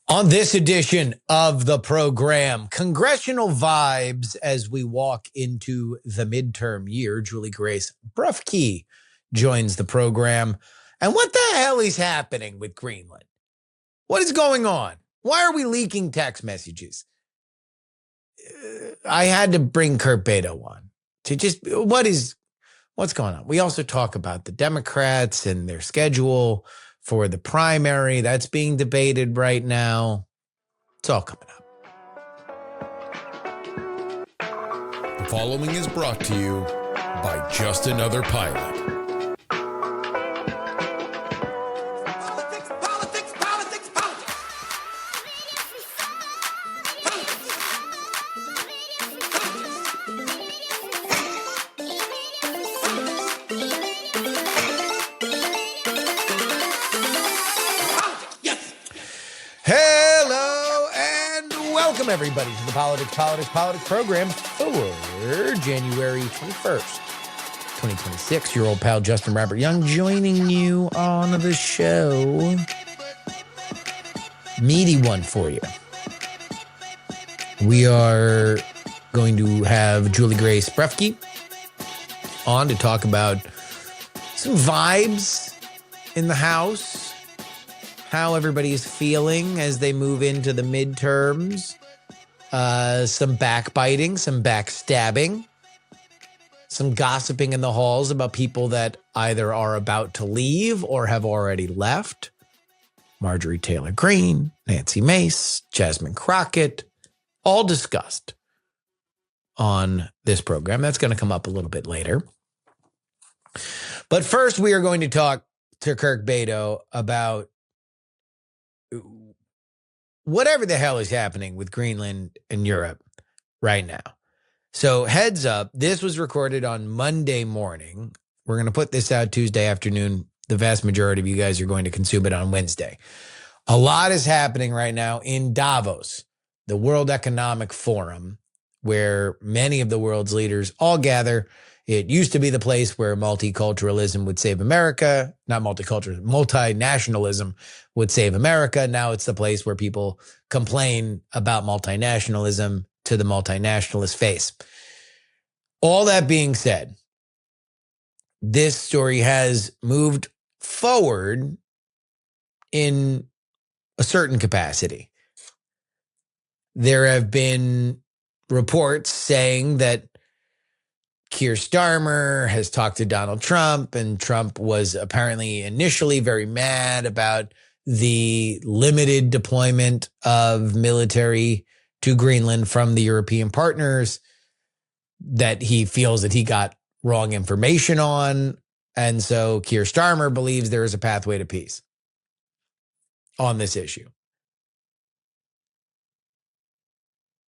On this edition of the program, congressional vibes as we walk into the midterm year. Juliegrace Brufke joins the program. And what the hell is happening with Greenland? What is going on? Why are we leaking text messages? I had to bring Kirk Bado on to just, what's going on? We also talk about the Democrats and their schedule for the primary. That's being debated right now. It's all coming up. The following is brought to you by Just Another Pilot. Welcome, everybody, to the Politics program for January 21st, 2026. Your old pal, Justin Robert Young, joining you on the show. Meaty one for you. We are going to have Juliegrace Brufke on to talk about some vibes in the House, how everybody is feeling as they move into the midterms. Some backbiting, some backstabbing, some gossiping in the halls about people that either are about to leave or have already left. Marjorie Taylor Greene, Nancy Mace, Jasmine Crockett, all discussed on this program. That's going to come up a little bit later. But first, we are going to talk to Kirk Bado about whatever the hell is happening with Greenland and Europe right now. So heads up, this was recorded on Monday morning. We're going to put this out Tuesday afternoon. The vast majority of you guys are going to consume it on Wednesday. A lot is happening right now in Davos, the World Economic Forum, where many of the world's leaders all gather. It used to be the place where multiculturalism would save America, not multiculturalism, multinationalism would save America. Now it's the place where people complain about multinationalism to the multinationalist face. All that being said, this story has moved forward in a certain capacity. There have been reports saying that Keir Starmer has talked to Donald Trump, and Trump was apparently initially very mad about the limited deployment of military to Greenland from the European partners, that he feels that he got wrong information on. And so Keir Starmer believes there is a pathway to peace on this issue.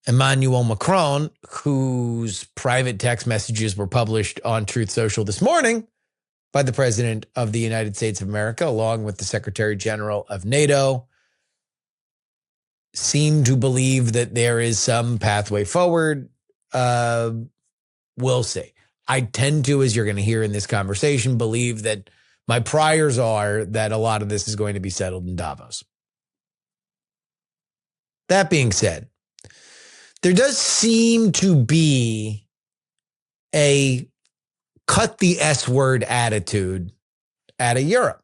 Emmanuel Macron, whose private text messages were published on Truth Social this morning by the President of the United States of America, along with the Secretary General of NATO, seem to believe that there is some pathway forward. We'll see. I tend to, as you're going to hear in this conversation, believe that my priors are that a lot of this is going to be settled in Davos. That being said, there does seem to be a cut the S word attitude out of Europe.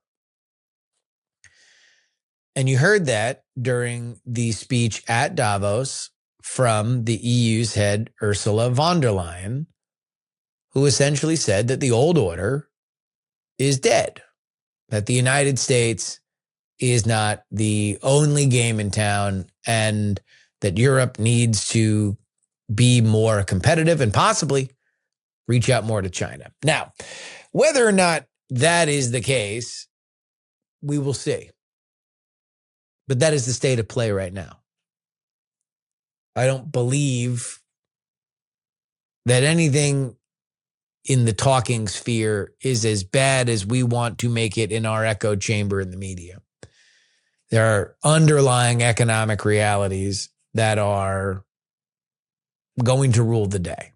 And you heard that during the speech at Davos from the EU's head, Ursula von der Leyen, who essentially said that the old order is dead, that the United States is not the only game in town, and that Europe needs to be more competitive and possibly reach out more to China. Now, whether or not that is the case, we will see. But that is the state of play right now. I don't believe that anything in the talking sphere is as bad as we want to make it in our echo chamber in the media. There are underlying economic realities that are going to rule the day.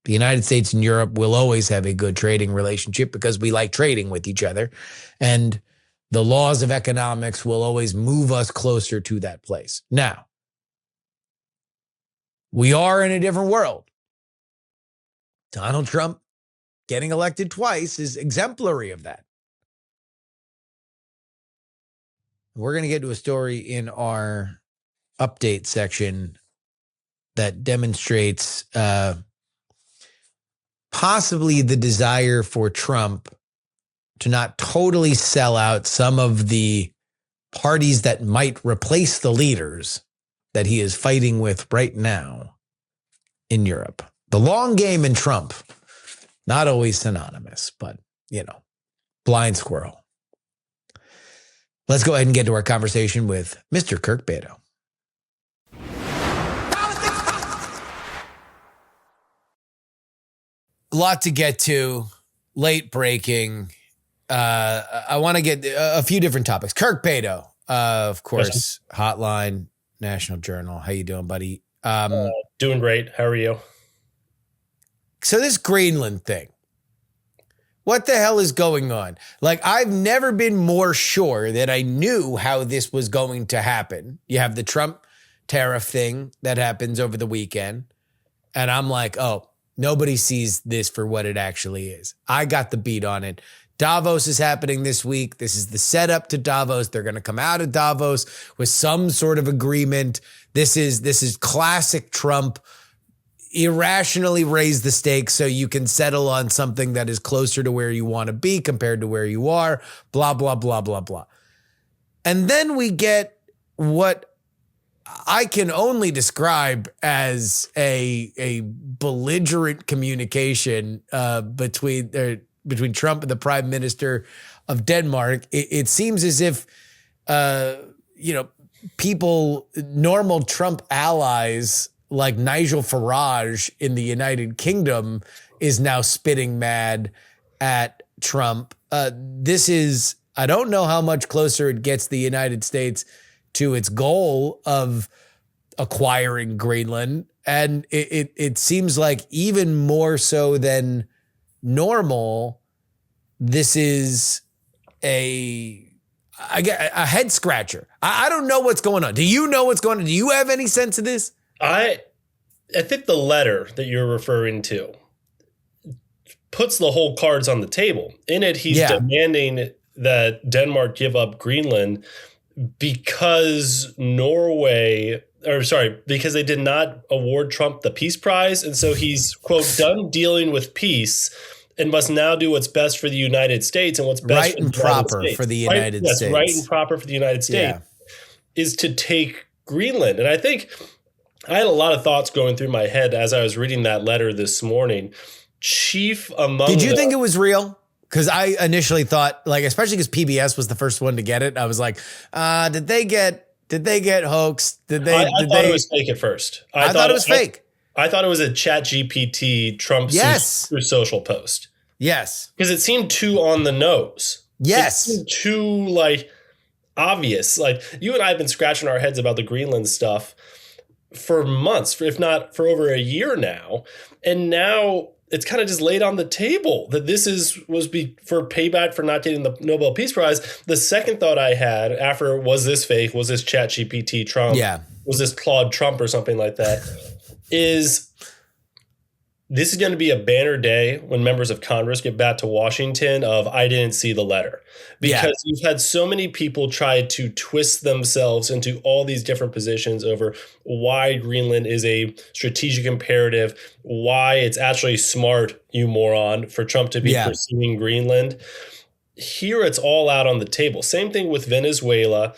The United States and Europe will always have a good trading relationship because we like trading with each other. And the laws of economics will always move us closer to that place. Now, we are in a different world. Donald Trump getting elected twice is exemplary of that. We're going to get to a story in our update section that demonstrates possibly the desire for Trump to not totally sell out some of the parties that might replace the leaders that he is fighting with right now in Europe. The long game in Trump, not always synonymous, but, blind squirrel. Let's go ahead and get to our conversation with Mr. Kirk Bado. A lot to get to, late breaking. I want to get a few different topics. Kirk Bado, of course, Hotline, National Journal. How you doing, buddy? Doing great. How are you? So this Greenland thing, what the hell is going on? Like, I've never been more sure that I knew how this was going to happen. You have the Trump tariff thing that happens over the weekend. And I'm like, oh, nobody sees this for what it actually is. I got the beat on it. Davos is happening this week. This is the setup to Davos. They're going to come out of Davos with some sort of agreement. This is classic Trump. Irrationally raise the stakes so you can settle on something that is closer to where you want to be compared to where you are, blah, blah, blah, blah, blah. And then we get what I can only describe as a belligerent communication between Trump and the Prime Minister of Denmark. It seems as if, people, normal Trump allies like Nigel Farage in the United Kingdom is now spitting mad at Trump. This is, I don't know how much closer it gets the United States to its goal of acquiring Greenland. And it seems like even more so than normal, this is a head scratcher. I don't know what's going on. Do you know what's going on? Do you have any sense of this? I think the letter that you're referring to puts the whole cards on the table. In it, he's demanding that Denmark give up Greenland because because they did not award Trump the Peace Prize. And so he's, quote, done dealing with peace and must now do what's best for the United States and what's best right and proper for the United States. Right and proper for the United States is to take Greenland. And I think I had a lot of thoughts going through my head as I was reading that letter this morning. Chief among Did you think it was real? Because I initially thought, especially because PBS was the first one to get it, I was like, did they get hoaxed? I thought it was fake at first. I thought it was fake. I thought it was a ChatGPT Trump through social post. Yes. Because it seemed too on the nose. Yes. It seemed too obvious. Like, you and I have been scratching our heads about the Greenland stuff for months, if not for over a year now. And now it's kind of just laid on the table that this was for payback for not getting the Nobel Peace Prize. The second thought I had after, was this fake? Was this ChatGPT Trump? Yeah. Was this Claude Trump or something like that? Is this is going to be a banner day when members of Congress get back to Washington of, I didn't see the letter. Because you've had so many people try to twist themselves into all these different positions over why Greenland is a strategic imperative, why it's actually smart, you moron, for Trump to be pursuing Greenland. Here it's all out on the table. Same thing with Venezuela,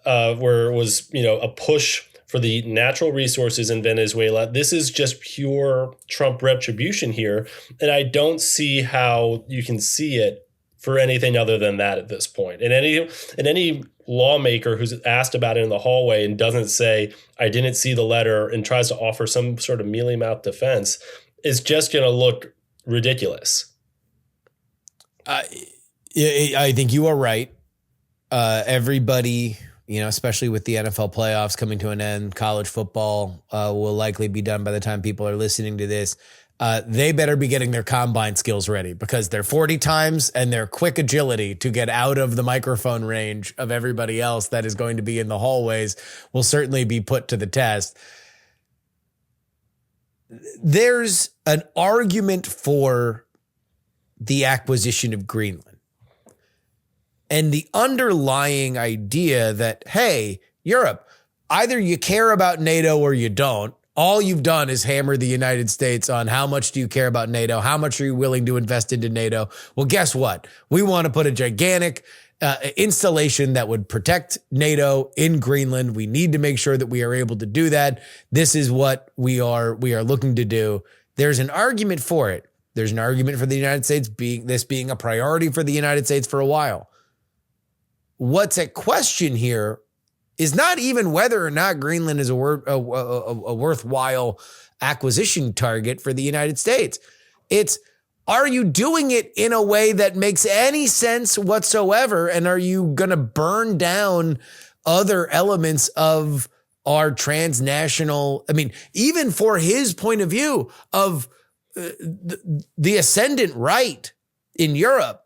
where it was, a push for the natural resources in Venezuela. This is just pure Trump retribution here. And I don't see how you can see it for anything other than that at this point. And any lawmaker who's asked about it in the hallway and doesn't say, I didn't see the letter, and tries to offer some sort of mealy-mouthed defense is just going to look ridiculous. I think you are right. Everybody, especially with the NFL playoffs coming to an end, college football will likely be done by the time people are listening to this. they better be getting their combine skills ready, because their 40 times and their quick agility to get out of the microphone range of everybody else that is going to be in the hallways will certainly be put to the test. There's an argument for the acquisition of Greenland, and the underlying idea that, hey, Europe, either you care about NATO or you don't. All you've done is hammer the United States on how much do you care about NATO? How much are you willing to invest into NATO? Well, guess what? We want to put a gigantic installation that would protect NATO in Greenland. We need to make sure that we are able to do that. This is what we are looking to do. There's an argument for it. There's an argument for the United States being a priority for the United States for a while. What's at question here is not even whether or not Greenland is a worthwhile acquisition target for the United States. It's, are you doing it in a way that makes any sense whatsoever? And are you going to burn down other elements of our transnational? I mean, even for his point of view of the ascendant right in Europe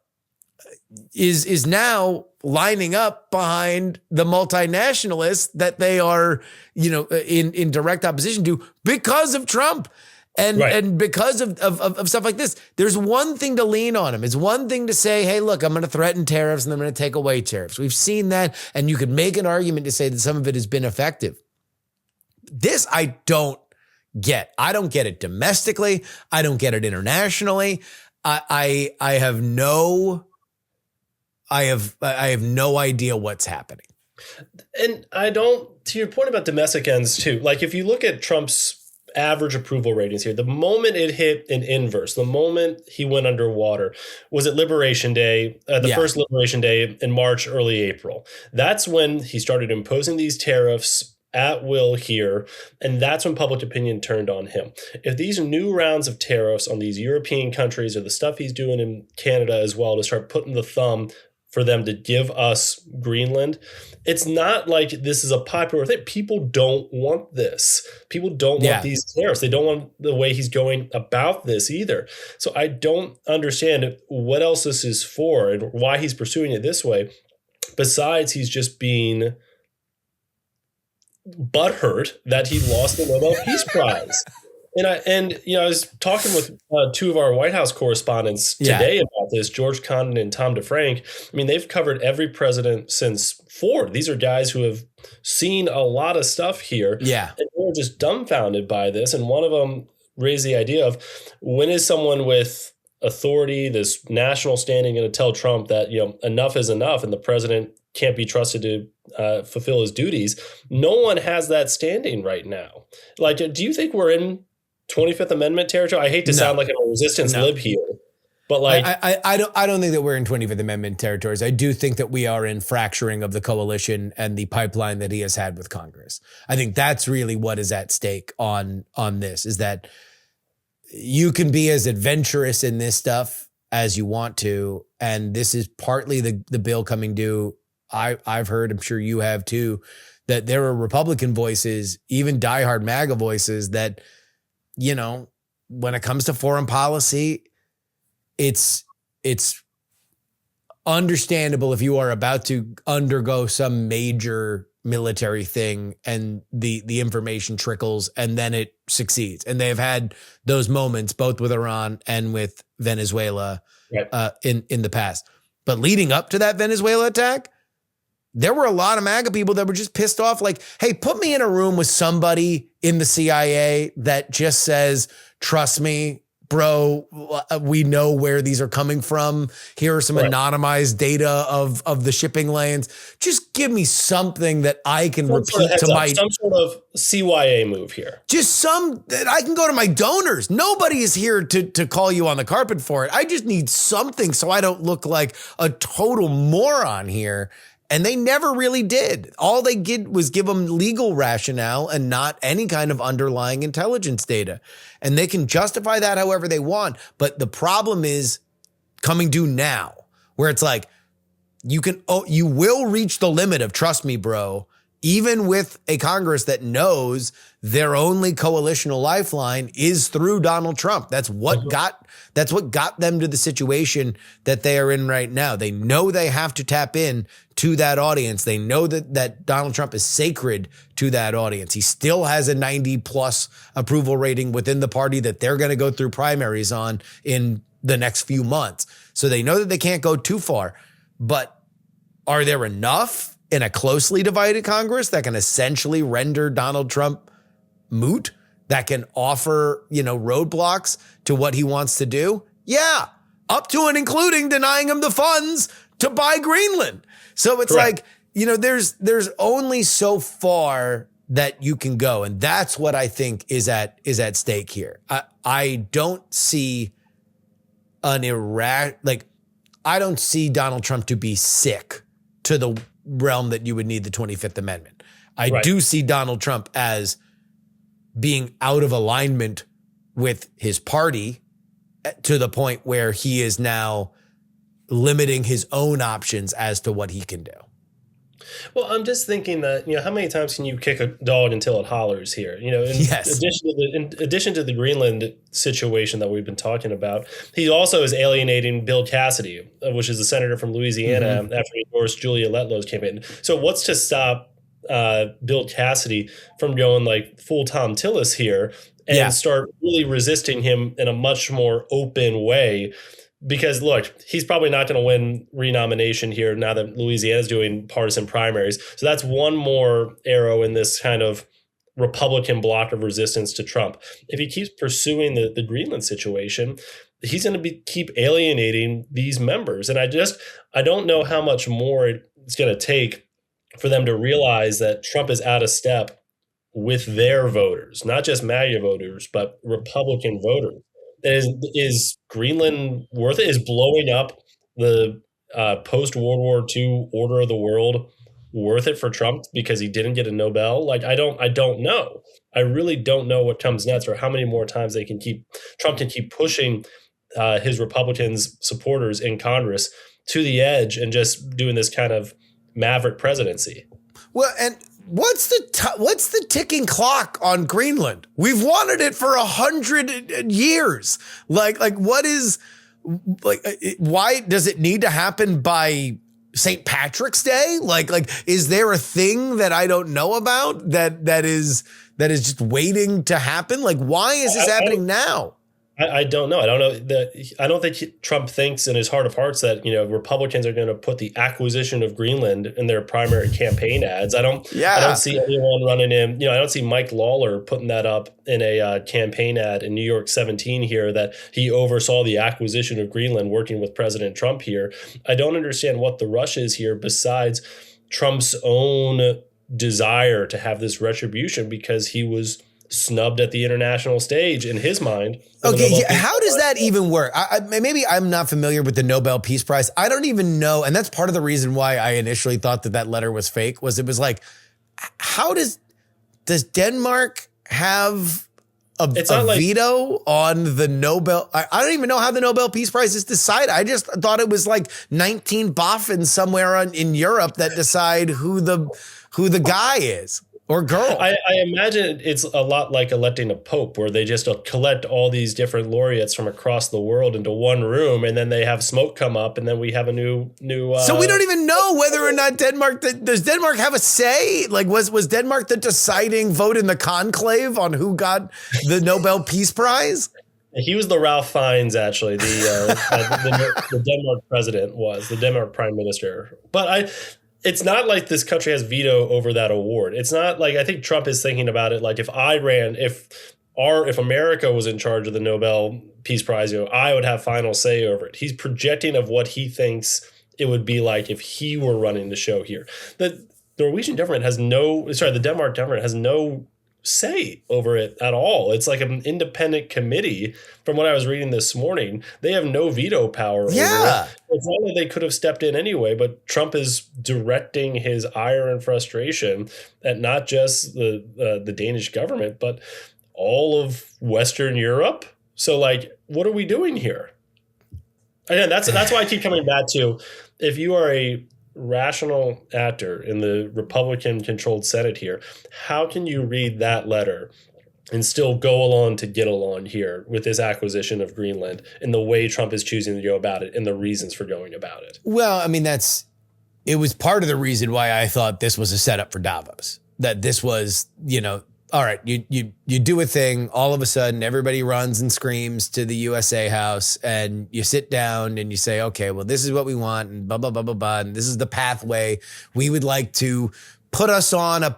is now lining up behind the multinationalists that they are, in direct opposition to because of Trump and because of stuff like this. There's one thing to lean on him. It's one thing to say, hey, look, I'm going to threaten tariffs and I'm going to take away tariffs. We've seen that. And you could make an argument to say that some of it has been effective. This I don't get. I don't get it domestically. I don't get it internationally. I have no idea what's happening. And to your point about domestic ends too, like if you look at Trump's average approval ratings here, the moment it hit an inverse, the moment he went underwater was at Liberation Day, first Liberation Day in March, early April. That's when he started imposing these tariffs at will here, and that's when public opinion turned on him. If these new rounds of tariffs on these European countries or the stuff he's doing in Canada as well to start putting the thumb for them to give us Greenland, it's not like this is a popular thing. People don't want this. People don't want these tariffs. They don't want the way he's going about this either. So I don't understand what else this is for and why he's pursuing it this way. Besides, he's just being butthurt that he lost the Nobel Peace Prize. And I was talking with two of our White House correspondents today about this, George Condon and Tom DeFrank. I mean, they've covered every president since Ford. These are guys who have seen a lot of stuff here. Yeah. And they're just dumbfounded by this. And one of them raised the idea of, when is someone with authority, this national standing, going to tell Trump that, enough is enough and the president can't be trusted to fulfill his duties? No one has that standing right now. Like, do you think we're in 25th Amendment territory? I hate to sound like a resistance lib here, but like I don't think that we're in 25th Amendment territories. I do think that we are in fracturing of the coalition and the pipeline that he has had with Congress. I think that's really what is at stake on this, is that you can be as adventurous in this stuff as you want to, and this is partly the bill coming due. I've heard, I'm sure you have too, that there are Republican voices, even diehard MAGA voices, that when it comes to foreign policy, it's understandable if you are about to undergo some major military thing and the information trickles and then it succeeds. And they've had those moments both with Iran and with Venezuela in the past. But leading up to that Venezuela attack, there were a lot of MAGA people that were just pissed off. Like, hey, put me in a room with somebody in the CIA that just says, trust me, bro, we know where these are coming from. Here are some anonymized data of the shipping lanes. Just give me something that I can repeat to my... Some sort of CYA move here. Just some that I can go to my donors. Nobody is here to call you on the carpet for it. I just need something so I don't look like a total moron here. And they never really did. All they did was give them legal rationale and not any kind of underlying intelligence data. And they can justify that however they want. But the problem is coming due now, where it's like, you will reach the limit of trust me, bro, even with a Congress that knows their only coalitional lifeline is through Donald Trump. That's what got them to the situation that they are in right now. They know they have to tap in to that audience. They know that Donald Trump is sacred to that audience. He still has a 90 plus approval rating within the party that they're going to go through primaries on in the next few months. So they know that they can't go too far. But are there enough in a closely divided Congress that can essentially render Donald Trump moot, that can offer, roadblocks to what he wants to do? Yeah, up to and including denying him the funds to buy Greenland. So it's Correct. there's only so far that you can go. And that's what I think is at stake here. I don't see I don't see Donald Trump to be sick to the realm that you would need the 25th Amendment. I do see Donald Trump as being out of alignment with his party to the point where he is now limiting his own options as to what he can do. Well, I'm just thinking that, how many times can you kick a dog until it hollers here? In addition to the Greenland situation that we've been talking about, he also is alienating Bill Cassidy, which is a senator from Louisiana, after he endorsed Julia Letlow's campaign. So what's to stop Bill Cassidy from going like full Tom Tillis here and start really resisting him in a much more open way? Because look, he's probably not going to win renomination here now that Louisiana's doing partisan primaries. So that's one more arrow in this kind of Republican block of resistance to Trump. If he keeps pursuing the Greenland situation, he's going to keep alienating these members. And I don't know how much more it's going to take for them to realize that Trump is out of step with their voters, not just MAGA voters, but Republican voters. Is Greenland worth it? Is blowing up the post-World War II order of the world worth it for Trump because he didn't get a Nobel? I don't know. I really don't know what comes next or how many more times Trump can keep pushing his Republicans supporters in Congress to the edge and just doing this kind of maverick presidency. Well, and what's the ticking clock on Greenland? We've wanted it for 100 years. Why does it need to happen by St. Patrick's Day? Is there a thing that I don't know about that is just waiting to happen? Why is this happening now? I don't know. I don't think Trump thinks in his heart of hearts that, Republicans are going to put the acquisition of Greenland in their primary campaign ads. I don't see anyone running in, I don't see Mike Lawler putting that up in a campaign ad in New York 17 here that he oversaw the acquisition of Greenland working with President Trump here. I don't understand what the rush is here besides Trump's own desire to have this retribution because he was snubbed at the international stage in his mind. Okay, how does that even work? Maybe I'm not familiar with the Nobel Peace Prize. I don't even know, and that's part of the reason why I initially thought that letter was fake. Was it was like, how does Denmark have a veto on the Nobel? I don't even know how the Nobel Peace Prize is decided. I just thought it was like 19 boffins somewhere in Europe that decide who the guy is. Or girl. I imagine it's a lot like electing a pope where they just collect all these different laureates from across the world into one room and then they have smoke come up and then we have a new So we don't even know whether or not does Denmark have a say? Was Denmark the deciding vote in the conclave on who got the Nobel Peace Prize? He was the Ralph Fiennes, actually. The Denmark president was the Denmark prime minister. But it's not like this country has veto over that award. It's not like I think Trump is thinking about it like if America was in charge of the Nobel Peace Prize, I would have final say over it. He's projecting of what he thinks it would be like if he were running the show here. The Denmark government has no say over it at all. It's like an independent committee. From what I was reading this morning, they have no veto power over it. It's not that they could have stepped in anyway, but Trump is directing his ire and frustration at not just the Danish government, but all of Western Europe. So what are we doing here? Again, that's why I keep coming back to, if you are a rational actor in the Republican-controlled Senate here, how can you read that letter and still go along to get along here with this acquisition of Greenland and the way Trump is choosing to go about it and the reasons for going about it? Well, I mean, it was part of the reason why I thought this was a setup for Davos, that this was, all right, you do a thing, all of a sudden everybody runs and screams to the USA House, and you sit down and you say, okay, well, this is what we want, and blah, blah, blah, blah, blah, and this is the pathway we would like to put us on, a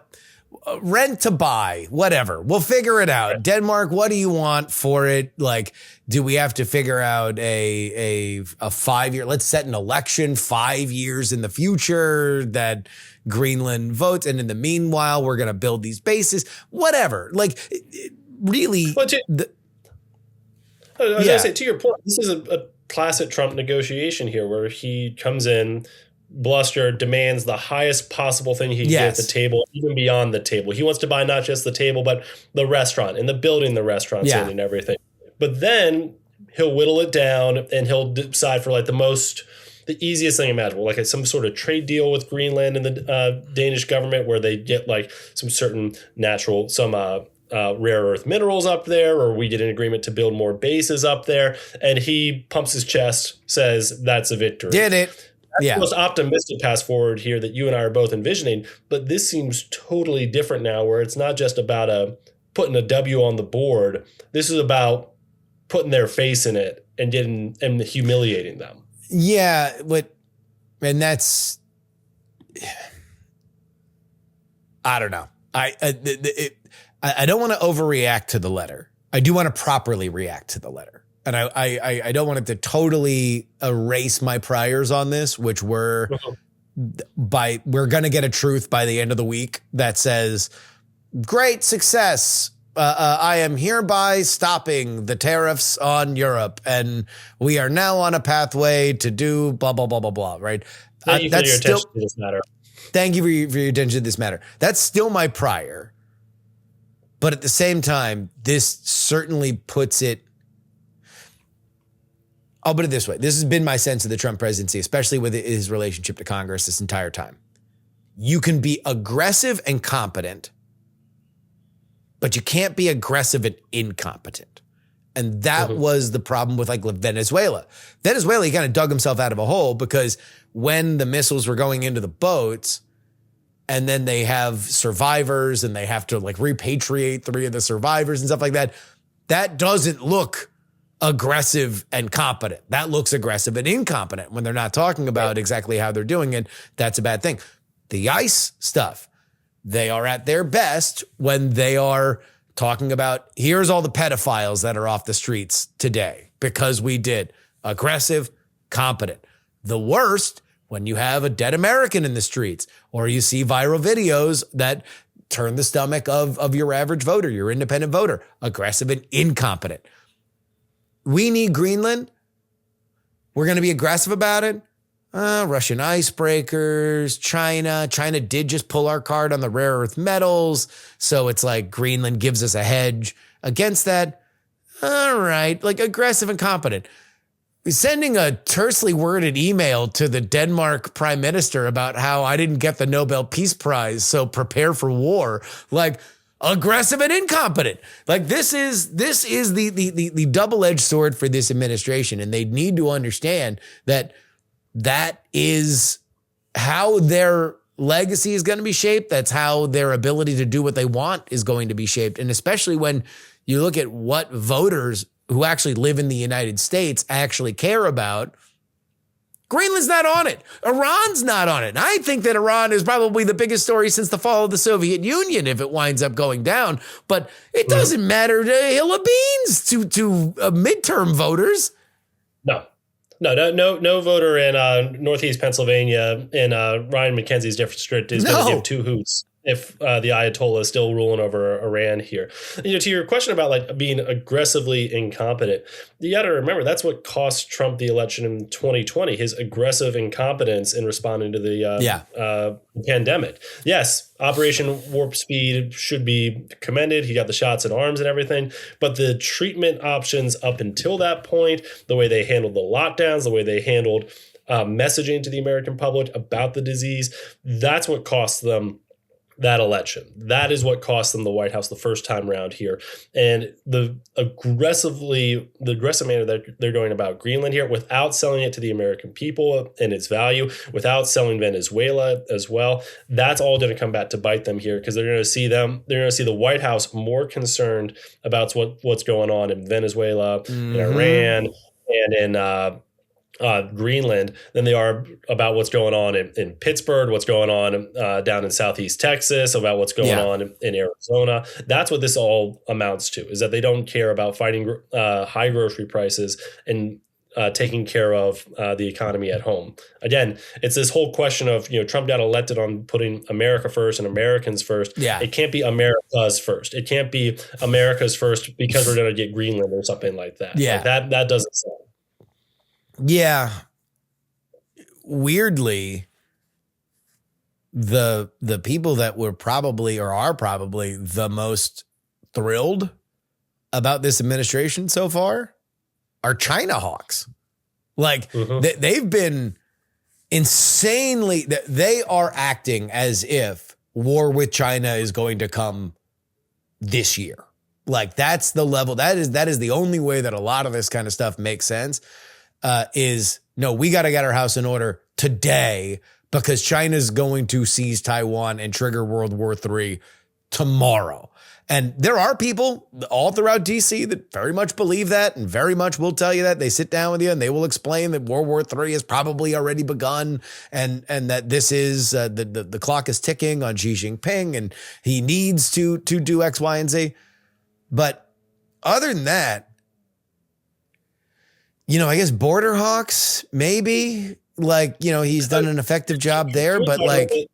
rent to buy, whatever. We'll figure it out. Right. Denmark, what do you want for it? Like, do we have to figure out a 5-year, let's set an election 5 years in the future that Greenland votes. And in the meanwhile, we're going to build these bases, whatever. Like, really. I was going to say, to your point, this is a classic Trump negotiation here where he comes in, bluster, demands the highest possible thing he can get at the table, even beyond the table. He wants to buy not just the table, but the restaurant and the building the restaurants in and everything. But then he'll whittle it down and he'll decide for like the easiest thing imaginable, like some sort of trade deal with Greenland and the Danish government where they get like some certain rare earth minerals up there, or we get an agreement to build more bases up there. And he pumps his chest, says that's a victory. Did it. That's the most optimistic path forward here that you and I are both envisioning. But this seems totally different now, where it's not just about putting a W on the board. This is about putting their face in it and humiliating them. Yeah, and that's, I don't know. I don't want to overreact to the letter. I do want to properly react to the letter. And I don't want it to totally erase my priors on this, which were we're going to get a truth by the end of the week that says, great success. I am hereby stopping the tariffs on Europe, and we are now on a pathway to do blah, blah, blah, blah, blah, right? Thank you for your attention to this matter. Thank you for your attention to this matter. That's still my prior. But at the same time, this certainly puts it, I'll put it this way. This has been my sense of the Trump presidency, especially with his relationship to Congress this entire time. You can be aggressive and competent, but you can't be aggressive and incompetent. And that was the problem with like Venezuela. Venezuela, he kind of dug himself out of a hole because when the missiles were going into the boats and then they have survivors and they have to like repatriate 3 of the survivors and stuff like that, that doesn't look aggressive and competent. That looks aggressive and incompetent when they're not talking about exactly how they're doing it. That's a bad thing. The ICE stuff, they are at their best when they are talking about, here's all the pedophiles that are off the streets today because we did. Aggressive, competent. The worst when you have a dead American in the streets or you see viral videos that turn the stomach of your average voter, your independent voter. Aggressive and incompetent. We need Greenland. We're going to be aggressive about it. Russian icebreakers, China. China did just pull our card on the rare earth metals. So it's like Greenland gives us a hedge against that. All right, like aggressive and competent. Sending a tersely worded email to the Denmark prime minister about how I didn't get the Nobel Peace Prize, so prepare for war. Like, aggressive and incompetent. Like this is the double-edged sword for this administration. And they need to understand that is how their legacy is going to be shaped. That's how their ability to do what they want is going to be shaped. And especially when you look at what voters who actually live in the United States actually care about, Greenland's not on it. Iran's not on it. And I think that Iran is probably the biggest story since the fall of the Soviet Union if it winds up going down. But it doesn't matter to a hill of beans to midterm voters. No voter in Northeast Pennsylvania in Ryan McKenzie's district is going to give 2 hoots if the Ayatollah is still ruling over Iran here. To your question about like being aggressively incompetent, you got to remember that's what cost Trump the election in 2020, his aggressive incompetence in responding to the pandemic. Yes, Operation Warp Speed should be commended. He got the shots in arms and everything, but the treatment options up until that point, the way they handled the lockdowns, the way they handled messaging to the American public about the disease. That's what cost them that election. That is what cost them the White House the first time around here. And the aggressive manner that they're going about Greenland here, without selling it to the American people and its value, without selling Venezuela as well, that's all going to come back to bite them here, because they're going to see the White House more concerned about what's going on in Venezuela, in Iran, and in Greenland than they are about what's going on in Pittsburgh, what's going on down in Southeast Texas, about what's going on in Arizona. That's what this all amounts to, is that they don't care about fighting high grocery prices and taking care of the economy at home. Again, it's this whole question of, Trump got elected on putting America first and Americans first. Yeah. It can't be America's first. It can't be America's first because we're going to get Greenland or something like that. Yeah. Like that doesn't sound. Yeah. Weirdly, the people that were probably or are probably the most thrilled about this administration so far are China hawks. Like they've been insanely, they are acting as if war with China is going to come this year. Like that's the level. That is the only way that a lot of this kind of stuff makes sense. No, we got to get our house in order today because China's going to seize Taiwan and trigger World War III tomorrow. And there are people all throughout DC that very much believe that and very much will tell you that. They sit down with you and they will explain that World War III has probably already begun and that this is the clock is ticking on Xi Jinping and he needs to do X, Y, and Z. But other than that, I guess border hawks, maybe, he's done an effective job there, but the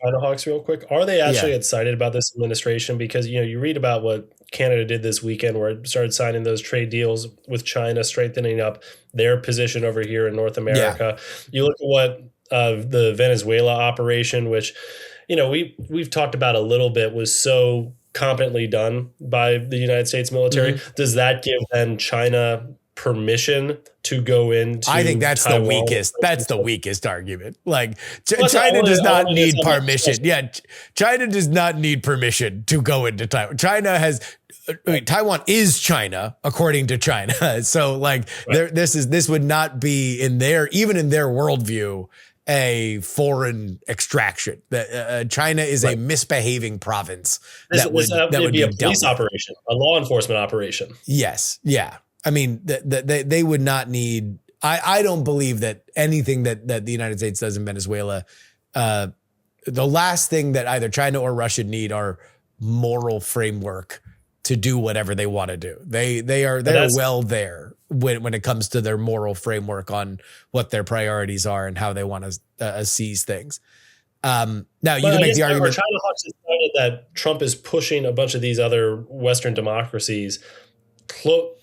China hawks real quick. Are they actually excited about this administration? Because, you read about what Canada did this weekend where it started signing those trade deals with China, strengthening up their position over here in North America. Yeah. You look at what the Venezuela operation, which, we've talked about a little bit, was so competently done by the United States military. Does that give then China permission to go into I think that's Taiwan? the weakest. That's the weakest argument. Like China does not need permission. Yeah, China does not need permission to go into Taiwan. Taiwan is China according to China. So this would not be even in their worldview a foreign extraction. China is a misbehaving province that would be a police operation, a law enforcement operation. Yes. Yeah. I mean, they would not need. I don't believe that anything that the United States does in Venezuela, the last thing that either China or Russia need are moral framework to do whatever they want to do. They are well there when it comes to their moral framework on what their priorities are and how they want to seize things. Now you can make the argument. China Hawks decided that Trump is pushing a bunch of these other Western democracies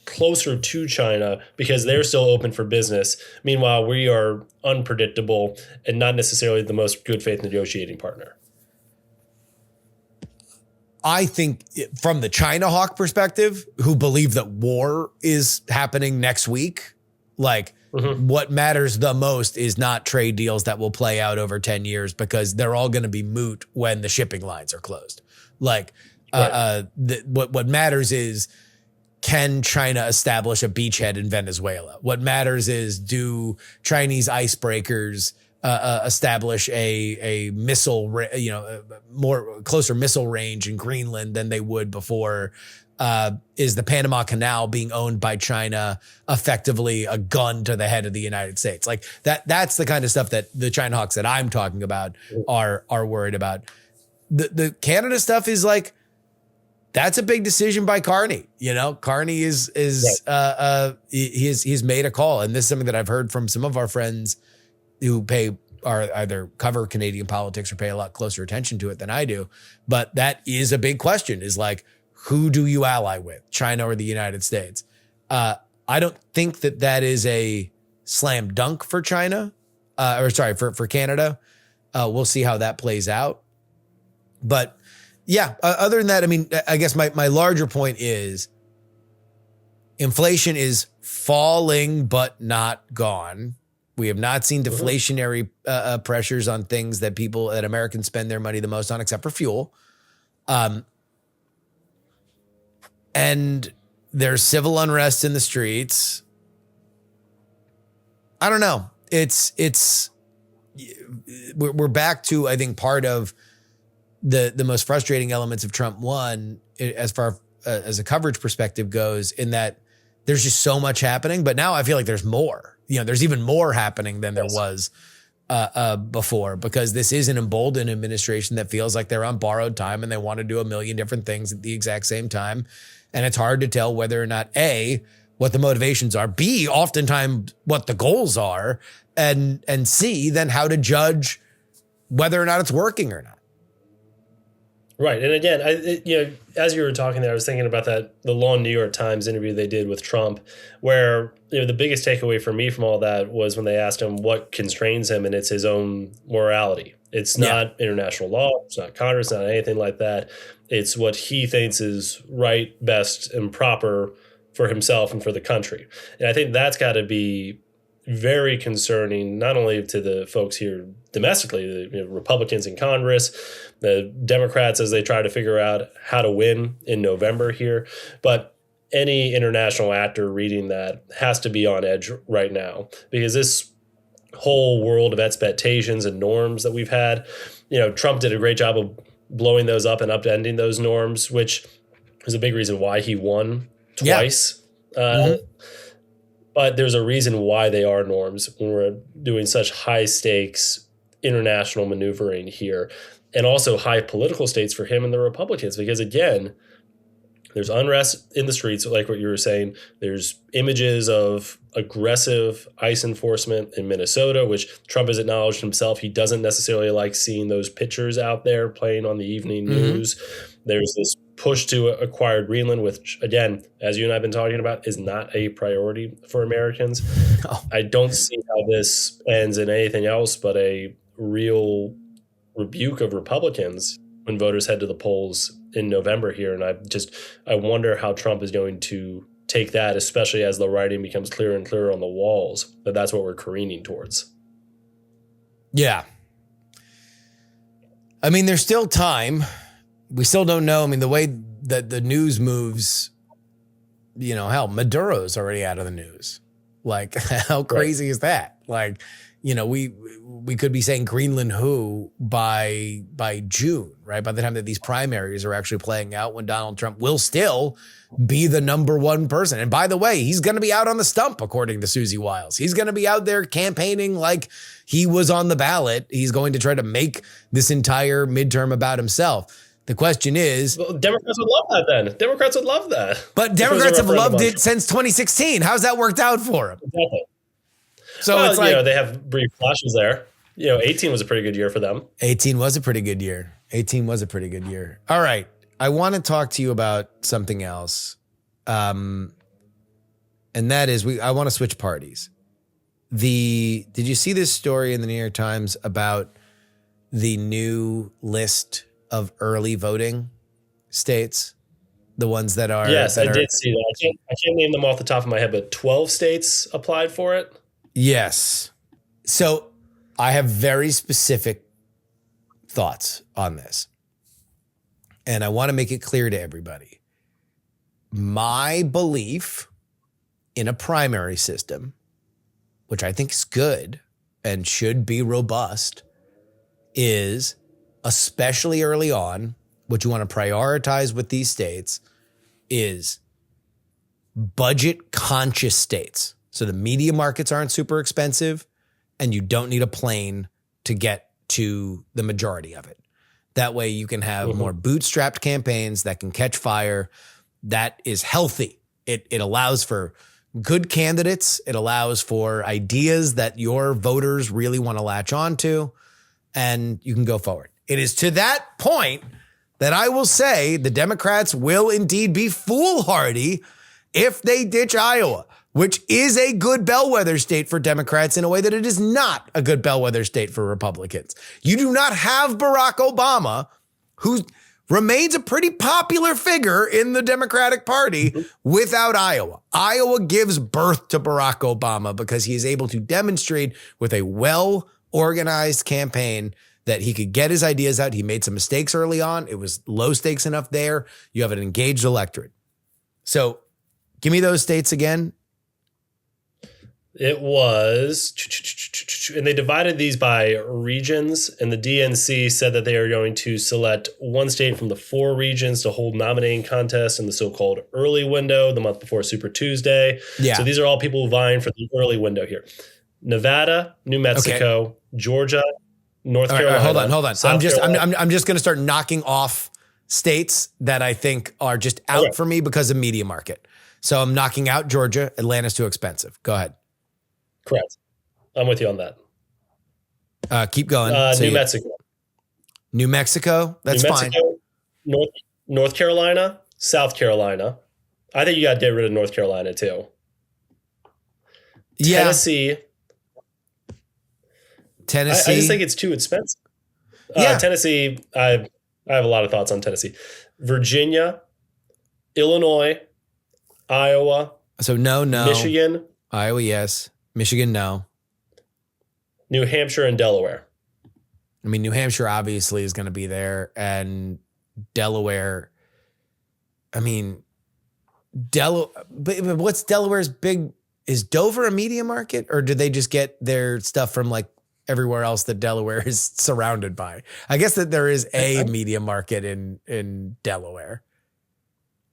closer to China because they're still open for business. Meanwhile, we are unpredictable and not necessarily the most good faith negotiating partner. I think from the China hawk perspective, who believe that war is happening next week, what matters the most is not trade deals that will play out over 10 years because they're all going to be moot when the shipping lines are closed. What matters is, can China establish a beachhead in Venezuela? What matters is, do Chinese icebreakers establish a missile, more closer missile range in Greenland than they would before? Is the Panama Canal being owned by China effectively a gun to the head of the United States? Like that's the kind of stuff that the China hawks that I'm talking about are worried about. The Canada stuff is that's a big decision by Carney. Carney is right. He's made a call, and this is something that I've heard from some of our friends who are either cover Canadian politics or pay a lot closer attention to it than I do. But that is a big question: is who do you ally with, China or the United States? I don't think that is a slam dunk for China, for Canada. We'll see how that plays out, but. Yeah. Other than that, I mean, I guess my larger point is inflation is falling, but not gone. We have not seen deflationary pressures on things that Americans spend their money the most on, except for fuel. And there's civil unrest in the streets. I don't know. We're back to, I think, part of the most frustrating elements of Trump 1 as far as a coverage perspective goes, in that there's just so much happening. But now I feel like there's more. There's even more happening than there was before, because this is an emboldened administration that feels like they're on borrowed time and they want to do a million different things at the exact same time. And it's hard to tell whether or not, A, what the motivations are, B, oftentimes what the goals are, and C, then how to judge whether or not it's working or not. Right. And again, as you were talking there, I was thinking about the long New York Times interview they did with Trump, where the biggest takeaway for me from all that was when they asked him what constrains him, and it's his own morality. It's not international law. It's not Congress, not anything like that. It's what he thinks is right, best, and proper for himself and for the country. And I think that's got to be very concerning, not only to the folks here domestically, the Republicans in Congress, the Democrats as they try to figure out how to win in November here, but any international actor reading that has to be on edge right now, because this whole world of expectations and norms that we've had, Trump did a great job of blowing those up and upending those norms, which is a big reason why he won twice. But there's a reason why they are norms when we're doing such high stakes international maneuvering here, and also high political stakes for him and the Republicans, because again, there's unrest in the streets, like what you were saying. There's images of aggressive ICE enforcement in Minnesota, which Trump has acknowledged himself. He doesn't necessarily like seeing those pictures out there playing on the evening news. There's this push to acquire Greenland, which, again, as you and I have been talking about, is not a priority for Americans. No. I don't see how this ends in anything else but a real rebuke of Republicans when voters head to the polls in November here. And I wonder how Trump is going to take that, especially as the writing becomes clearer and clearer on the walls, that that's what we're careening towards. Yeah. I mean, there's still time. We still don't know. I mean, the way that the news moves, hell, Maduro's already out of the news. Like, how crazy is that? Like, we could be saying Greenland who by June, right? By the time that these primaries are actually playing out, when Donald Trump will still be the number one person. And by the way, he's going to be out on the stump, according to Susie Wiles. He's going to be out there campaigning like he was on the ballot. He's going to try to make this entire midterm about himself. The question is... Well, Democrats would love that then. Democrats would love that. But Democrats have loved it since 2016. How's that worked out for them? Exactly. So it's like... they have brief flashes there. 18 was a pretty good year for them. 18 was a pretty good year. All right. I want to talk to you about something else. And that is, I want to switch parties. Did you see this story in the New York Times about the new list of early voting states? The ones that are... Yes, I did see that. I can't name them off the top of my head, but 12 states applied for it. Yes. So I have very specific thoughts on this. And I want to make it clear to everybody. My belief in a primary system, which I think is good and should be robust, is, especially early on, what you want to prioritize with these states is budget conscious states. So the media markets aren't super expensive and you don't need a plane to get to the majority of it. That way you can have more bootstrapped campaigns that can catch fire. That is healthy. It allows for good candidates. It allows for ideas that your voters really want to latch on to, and you can go forward. It is to that point that I will say the Democrats will indeed be foolhardy if they ditch Iowa, which is a good bellwether state for Democrats in a way that it is not a good bellwether state for Republicans. You do not have Barack Obama, who remains a pretty popular figure in the Democratic Party without Iowa. Iowa gives birth to Barack Obama because he is able to demonstrate with a well-organized campaign that he could get his ideas out. He made some mistakes early on. It was low stakes enough there. You have an engaged electorate. So give me those states again. It was, and they divided these by regions, and the DNC said that they are going to select one state from the 4 regions to hold nominating contests in the so-called early window the month before Super Tuesday. Yeah. So these are all people vying for the early window here. Nevada, New Mexico, Georgia, North Carolina. Hold on. South Carolina. I'm just going to start knocking off states that I think are just out for me because of media market. So I'm knocking out Georgia. Atlanta's too expensive. Go ahead. Correct. I'm with you on that. Keep going. New Mexico. New Mexico. That's New Mexico, fine. North Carolina, South Carolina. I think you got to get rid of North Carolina too. Yeah. Tennessee. I just think it's too expensive. Tennessee, I have a lot of thoughts on Tennessee. Virginia, Illinois, Iowa. So no. Michigan. Iowa, yes. Michigan, no. New Hampshire and Delaware. I mean, New Hampshire obviously is going to be there, and Delaware. I mean, but what's Delaware's big? Is Dover a media market, or do they just get their stuff from like everywhere else that Delaware is surrounded by? I guess that there is a media market in Delaware.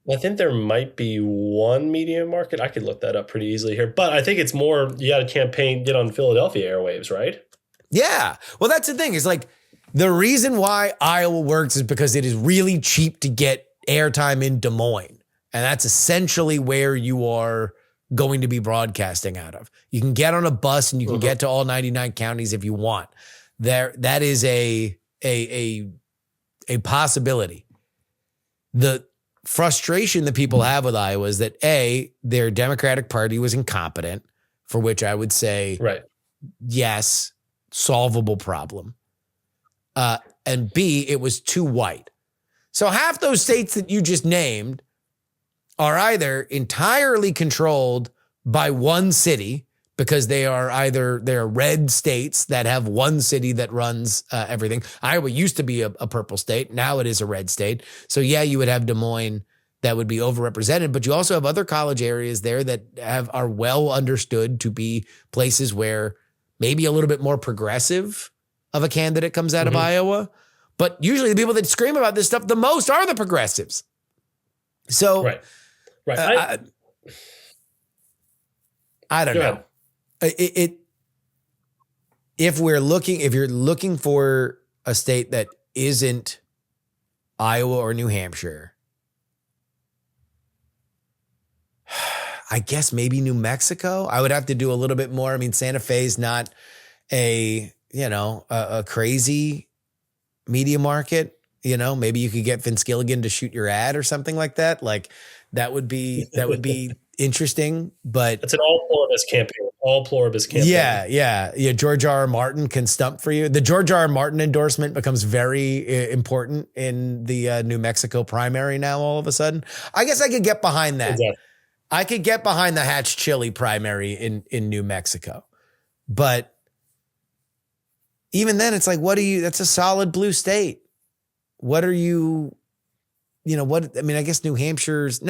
I think there might be one media market. I could look that up pretty easily here, but I think it's more you got to get on Philadelphia airwaves, right? Yeah. Well, that's the thing. It's like the reason why Iowa works is because it is really cheap to get airtime in Des Moines. And that's essentially where you are going to be broadcasting out of. You can get on a bus and you can get to all 99 counties if you want. That is a possibility. The frustration that people have with Iowa is that their Democratic Party was incompetent, for which I would say, yes, solvable problem. And B, it was too white. So half those states that you just named are either entirely controlled by one city because they're red states that have one city that runs everything. Iowa used to be a purple state. Now it is a red state. So yeah, you would have Des Moines that would be overrepresented, but you also have other college areas there that are well understood to be places where maybe a little bit more progressive of a candidate comes out of Iowa. But usually the people that scream about this stuff the most are the progressives. So right. I don't know. If you're looking for a state that isn't Iowa or New Hampshire, I guess maybe New Mexico. I would have to do a little bit more. I mean, Santa Fe is not a crazy media market. Maybe you could get Vince Gilligan to shoot your ad or something like that. Like that would be interesting, but it's an all pluribus campaign. Yeah. George R.R. Martin can stump for you. The George R.R. Martin endorsement becomes very important in the New Mexico primary now. All of a sudden, I guess I could get behind that. Exactly. I could get behind the Hatch Chili primary in New Mexico, but even then, it's like, that's a solid blue state. What are you? I guess New Hampshire's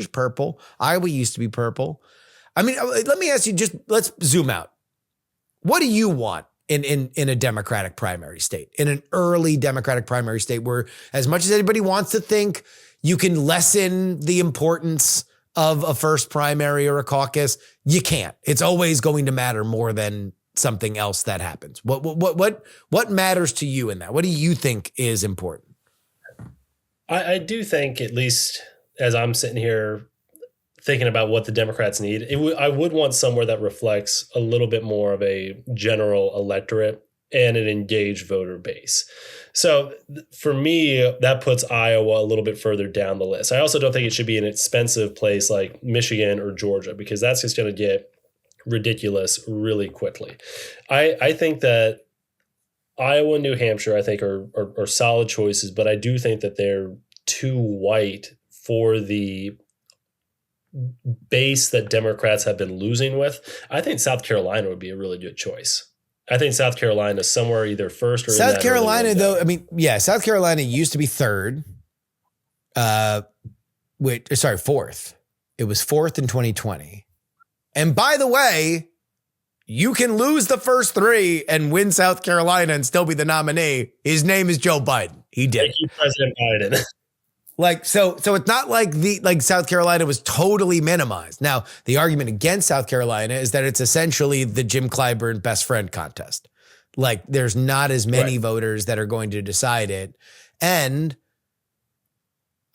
purple. Iowa used to be purple. I mean, let me ask you, let's zoom out. What do you want in a Democratic primary state, in an early Democratic primary state where, as much as anybody wants to think you can lessen the importance of a first primary or a caucus, you can't. It's always going to matter more than something else that happens. What matters to you in that? What do you think is important? I do think, at least as I'm sitting here thinking about what the Democrats need, I would want somewhere that reflects a little bit more of a general electorate and an engaged voter base. So for me, that puts Iowa a little bit further down the list. I also don't think it should be an expensive place like Michigan or Georgia, because that's just going to get ridiculous really quickly. I think that Iowa and New Hampshire, I think, are solid choices, but I do think that they're too white for the base that Democrats have been losing with. I think South Carolina would be a really good choice. I think South Carolina is somewhere either first or South Carolina, though. I mean, yeah, South Carolina used to be third. Fourth. It was fourth in 2020. And by the way, you can lose the first three and win South Carolina and still be the nominee. His name is Joe Biden. He did. Thank you, President Biden. So it's not like South Carolina was totally minimized. Now, the argument against South Carolina is that it's essentially the Jim Clyburn best friend contest. Like, there's not as many voters that are going to decide it. And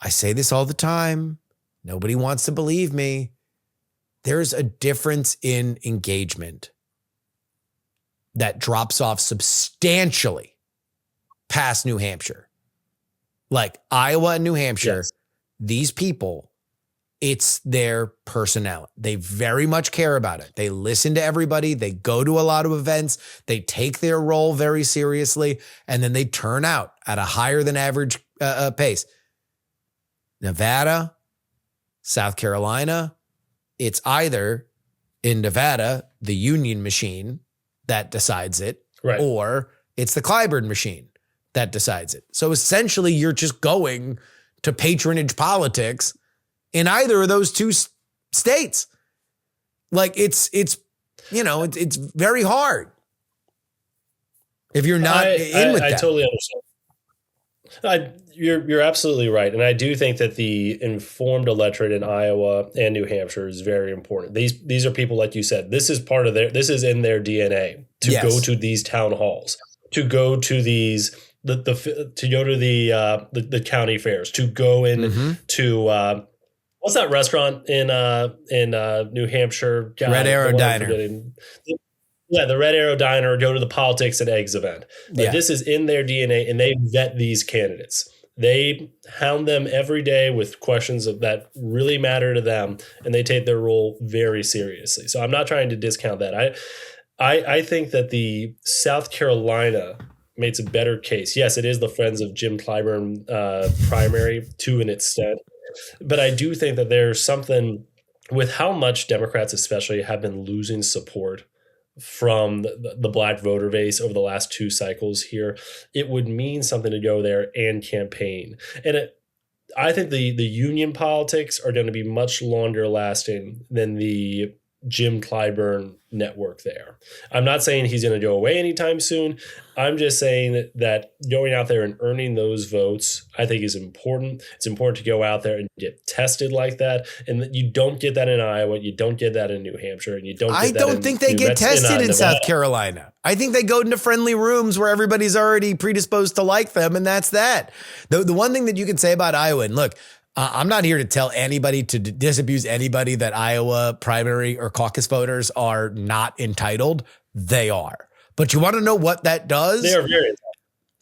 I say this all the time. Nobody wants to believe me. There's a difference in engagement that drops off substantially past New Hampshire. Like Iowa and New Hampshire, these people, it's their personality. They very much care about it. They listen to everybody. They go to a lot of events. They take their role very seriously, and then they turn out at a higher than average pace. Nevada, South Carolina, it's either in Nevada, the union machine that decides it, or it's the Clyburn machine that decides it. So essentially, you're just going to patronage politics in either of those two states. Like it's very hard if you're not in with that. I totally understand. You're absolutely right, and I do think that the informed electorate in Iowa and New Hampshire is very important. These are people, like you said, this is in their DNA to go to these town halls, to go to these the county fairs, to go in to what's that restaurant in New Hampshire? Red Arrow Diner. Yeah, the Red Arrow Diner, go to the Politics and Eggs event. This is in their DNA, and they vet these candidates. They hound them every day with questions that really matter to them, and they take their role very seriously. So I'm not trying to discount that. I think that the South Carolina makes a better case. Yes, it is the Friends of Jim Clyburn primary to an extent, but I do think that there's something with how much Democrats especially have been losing support from the black voter base over the last two cycles here. It would mean something to go there and campaign. And I think the union politics are going to be much longer lasting than the Jim Clyburn network there. I'm not saying he's going to go away anytime soon. I'm just saying that going out there and earning those votes, I think, is important. It's important to go out there and get tested like that. And you don't get that in Iowa. You don't get that in New Hampshire. And you don't get that don't think they get tested in South Carolina. I think they go into friendly rooms where everybody's already predisposed to like them. And that's that. The one thing that you can say about Iowa, and look, I'm not here to tell anybody to disabuse anybody that Iowa primary or caucus voters are not entitled. They are. But you want to know what that does? They are very entitled.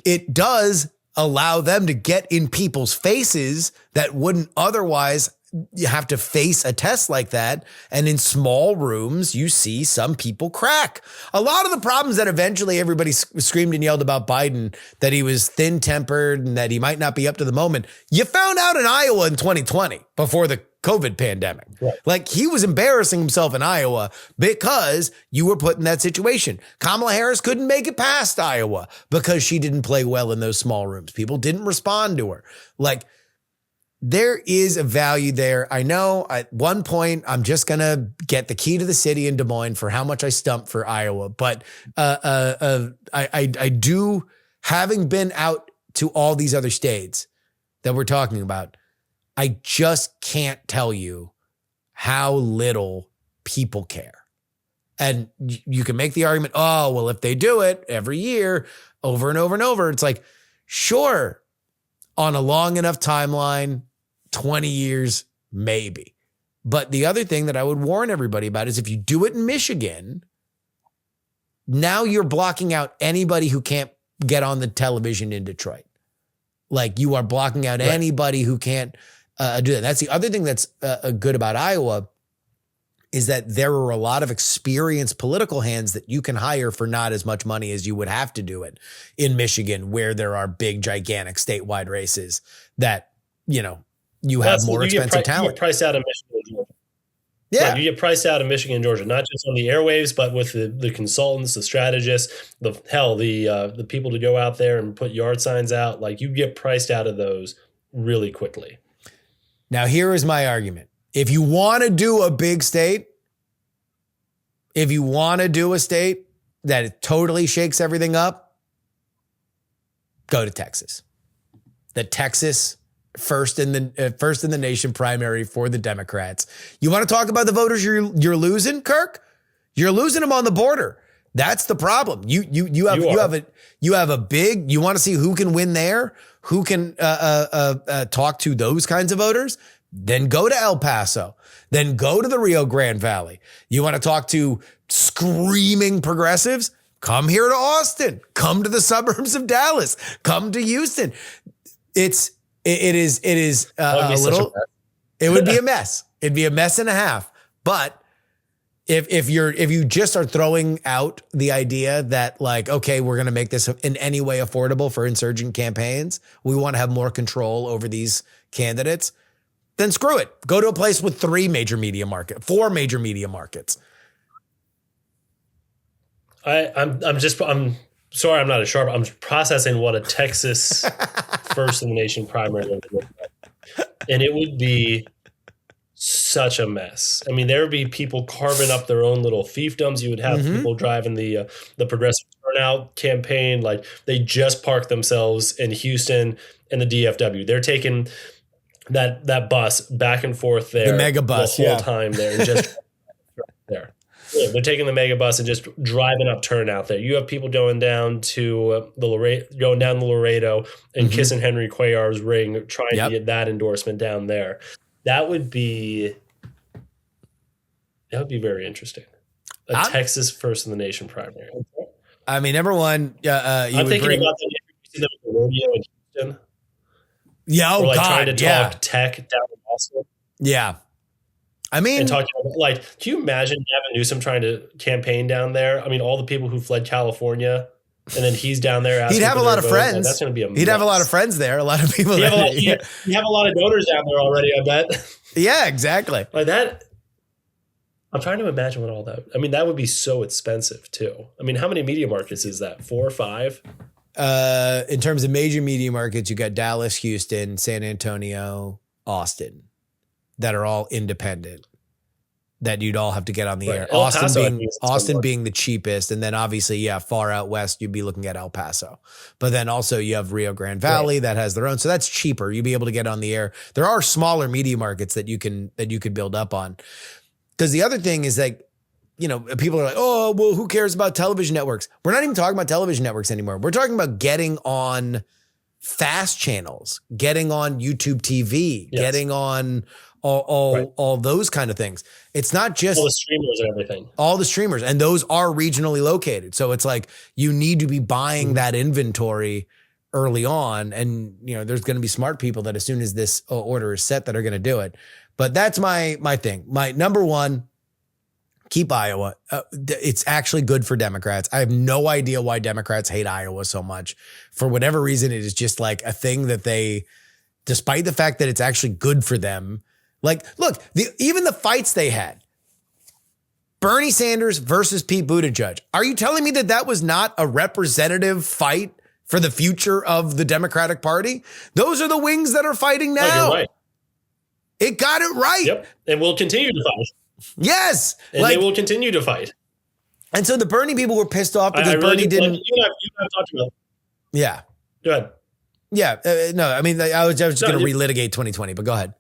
It does allow them to get in people's faces that wouldn't otherwise you have to face a test like that. And in small rooms, you see some people crack. A lot of the problems that eventually everybody screamed and yelled about Biden, that he was thin-tempered and that he might not be up to the moment, you found out in Iowa in 2020 before the COVID pandemic. Right. Like, he was embarrassing himself in Iowa because you were put in that situation. Kamala Harris couldn't make it past Iowa because she didn't play well in those small rooms. People didn't respond to her. Like, there is a value there. I know at one point I'm just going to get the key to the city in Des Moines for how much I stumped for Iowa. But I do, having been out to all these other states that we're talking about, I just can't tell you how little people care. And you can make the argument, oh, well, if they do it every year over and over and over, it's like, sure, on a long enough timeline, 20 years, maybe. But the other thing that I would warn everybody about is if you do it in Michigan, now you're blocking out anybody who can't get on the television in Detroit. Like, you are blocking out anybody who can't do that. That's the other thing that's good about Iowa is that there are a lot of experienced political hands that you can hire for not as much money as you would have to do it in Michigan, where there are big, gigantic statewide races that, you have more expensive talent. You get priced out of Michigan and Georgia. Yeah. Right, you get priced out of Michigan and Georgia, not just on the airwaves, but with the consultants, the strategists, the people to go out there and put yard signs out. Like, you get priced out of those really quickly. Now, here is my argument. If you want to do a big state, if you want to do a state that it totally shakes everything up, go to Texas. The Texas first in the nation primary for the Democrats. You want to talk about the voters you're losing, Kirk? You're losing them on the border. That's the problem. You have a big. You want to see who can win there, who can talk to those kinds of voters. Then go to El Paso. Then go to the Rio Grande Valley. You want to talk to screaming progressives? Come here to Austin. Come to the suburbs of Dallas. Come to Houston. It is a little. It would be a mess. It'd be a mess and a half. But if you just are throwing out the idea that, like, okay, we're going to make this in any way affordable for insurgent campaigns, we want to have more control over these candidates, then screw it. Go to a place with 4 major media markets. I'm sorry, I'm not as sharp. I'm processing what a Texas first in the nation primary would look like. And it would be such a mess. I mean, there would be people carving up their own little fiefdoms. You would have people driving the progressive turnout campaign. Like, they just parked themselves in Houston and the DFW. They're taking that bus back and forth there. The mega bus, the whole time there. And just there. Yeah, they're taking the mega bus and just driving up turnout there. You have people going down to the Laredo and kissing Henry Cuellar's ring, trying to get that endorsement down there. That would be very interesting. Texas first in the nation primary. I mean, number one, I'm thinking about the rodeo in Houston. Yeah, trying to talk tech down in Austin. Yeah. I mean, and talking about, like, can you imagine Gavin Newsom trying to campaign down there? I mean, all the people who fled California, and then he's down there. He'd have a lot of friends. Like, that's going to be a mess. He'd have a lot of friends there. A lot of people. You have a lot of donors down there already, I bet. Yeah, exactly. Like that. I'm trying to imagine what all that. I mean, that would be so expensive too. I mean, how many media markets is that? 4 or 5? In terms of major media markets, you got Dallas, Houston, San Antonio, Austin, that are all independent, that you'd all have to get on the air. Austin being the cheapest. And then obviously, far out west, you'd be looking at El Paso. But then also you have Rio Grande Valley that has their own. So that's cheaper. You'd be able to get on the air. There are smaller media markets that you could build up on. Because the other thing is, like, people are like, oh, well, who cares about television networks? We're not even talking about television networks anymore. We're talking about getting on fast channels, getting on YouTube TV, getting on all those kind of things. It's not just all the streamers and everything. All the streamers, and those are regionally located. So it's like you need to be buying that inventory early on, and there's going to be smart people that as soon as this order is set that are going to do it. But that's my thing. My number one, keep Iowa. It's actually good for Democrats. I have no idea why Democrats hate Iowa so much. For whatever reason, it is just like a thing that they, despite the fact that it's actually good for them. Like, look, even the fights they had, Bernie Sanders versus Pete Buttigieg. Are you telling me that was not a representative fight for the future of the Democratic Party? Those are the wings that are fighting now. Oh, you're right. It got it right. Yep. And we'll continue to fight. Yes. And they will continue to fight. And so the Bernie people were pissed off because Bernie didn't. Like, you and I talked about it. Yeah. Go ahead. Yeah. No, I mean, I was just going to relitigate 2020, but go ahead.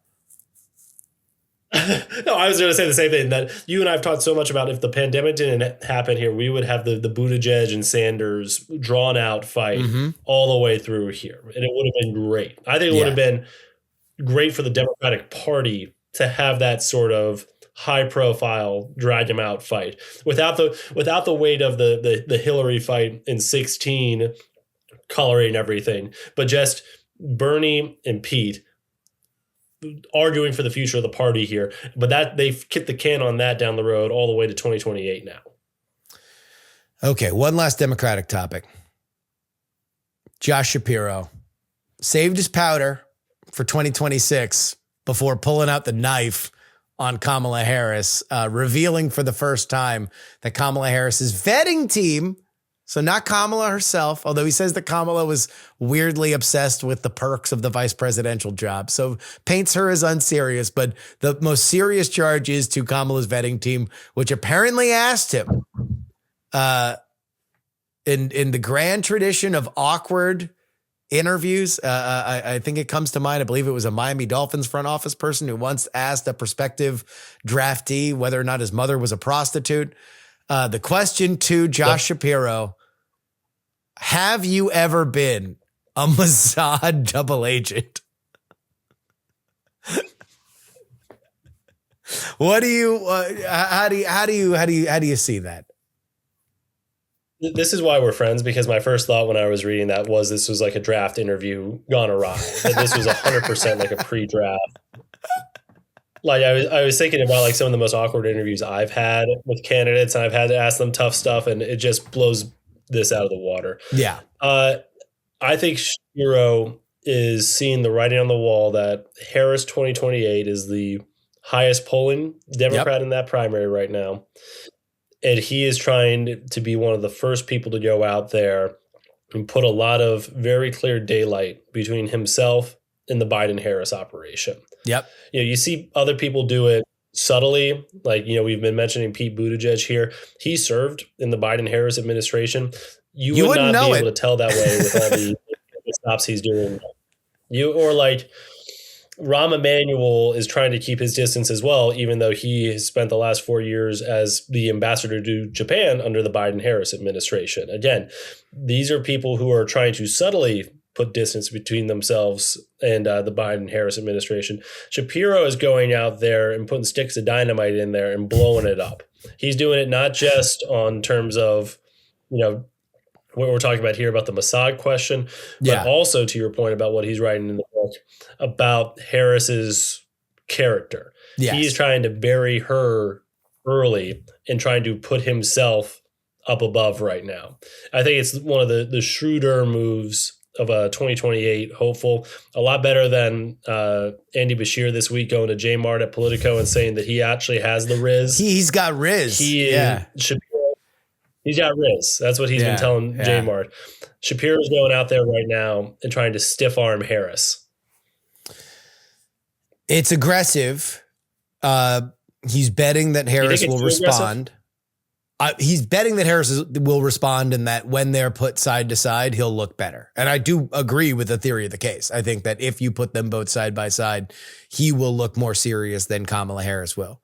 No, I was going to say the same thing, that you and I have talked so much about if the pandemic didn't happen here, we would have the Buttigieg and Sanders drawn out fight all the way through here. And it would have been great. I think it would have been great for the Democratic Party to have that sort of high profile drag him out fight without the weight of the Hillary fight in 2016 coloring everything, but just Bernie and Pete arguing for the future of the party here. But that they've kicked the can on that down the road all the way to 2028 now. Okay, one last Democratic topic. Josh Shapiro saved his powder for 2026 before pulling out the knife on Kamala Harris, revealing for the first time that Kamala Harris's vetting team, so not Kamala herself, although he says that Kamala was weirdly obsessed with the perks of the vice presidential job, so paints her as unserious, but the most serious charge is to Kamala's vetting team, which apparently asked him, in the grand tradition of awkward interviews, I think it comes to mind, I believe it was a Miami Dolphins front office person who once asked a prospective draftee whether or not his mother was a prostitute. The question to Josh Shapiro: have you ever been a Mossad double agent? What do you? How do you see that? This is why we're friends, because my first thought when I was reading that was this was like a draft interview gone awry. That this was 100% like a pre-draft. Like I was thinking about like some of the most awkward interviews I've had with candidates, and I've had to ask them tough stuff, and it just blows this out of the water. Yeah. I think Shapiro is seeing the writing on the wall that Harris 2028 is the highest polling Democrat in that primary right now. And he is trying to be one of the first people to go out there and put a lot of very clear daylight between himself and the Biden-Harris operation. Yep. You know, you see other people do it subtly. Like, you know, we've been mentioning Pete Buttigieg here. He served in the Biden-Harris administration. You would not be able to tell that way with all the stops he's doing. Or like Rahm Emanuel is trying to keep his distance as well, even though he has spent the last 4 years as the ambassador to Japan under the Biden-Harris administration. Again, these are people who are trying to subtly put distance between themselves and the Biden-Harris administration. Shapiro is going out there and putting sticks of dynamite in there and blowing it up. He's doing it not just on terms of, you know, what we're talking about here about the Mossad question, but also to your point about what he's writing in the book about Harris's character. Yes. He's trying to bury her early and trying to put himself up above right now. I think it's one of the shrewder moves of a 2028 hopeful. A lot better than Andy Bashir this week going to J-Mart at Politico and saying that he actually has the Riz. He's got Riz. He's got Riz. That's what he's been telling J-Mart. Shapiro's going out there right now and trying to stiff arm Harris. It's aggressive. He's betting that Harris will respond. He's betting that Harris will respond and that when they're put side to side, he'll look better. And I do agree with the theory of the case. I think that if you put them both side by side, he will look more serious than Kamala Harris will.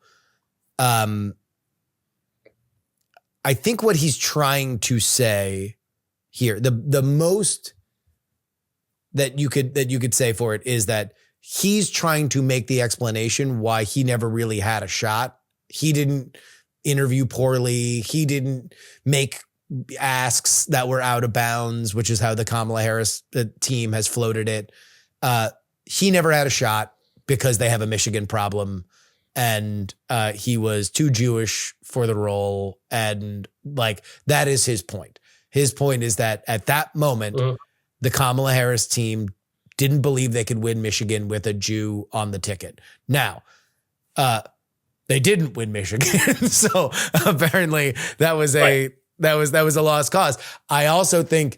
I think what he's trying to say here, the most that you could say for it is that he's trying to make the explanation why he never really had a shot. He didn't interview poorly. He didn't make asks that were out of bounds, which is how the Kamala Harris team has floated it. He never had a shot because they have a Michigan problem. And he was too Jewish for the role. And like, that is his point. His point is that at that moment, the Kamala Harris team didn't believe they could win Michigan with a Jew on the ticket. Now, they didn't win Michigan. So apparently that was that was a lost cause. I also think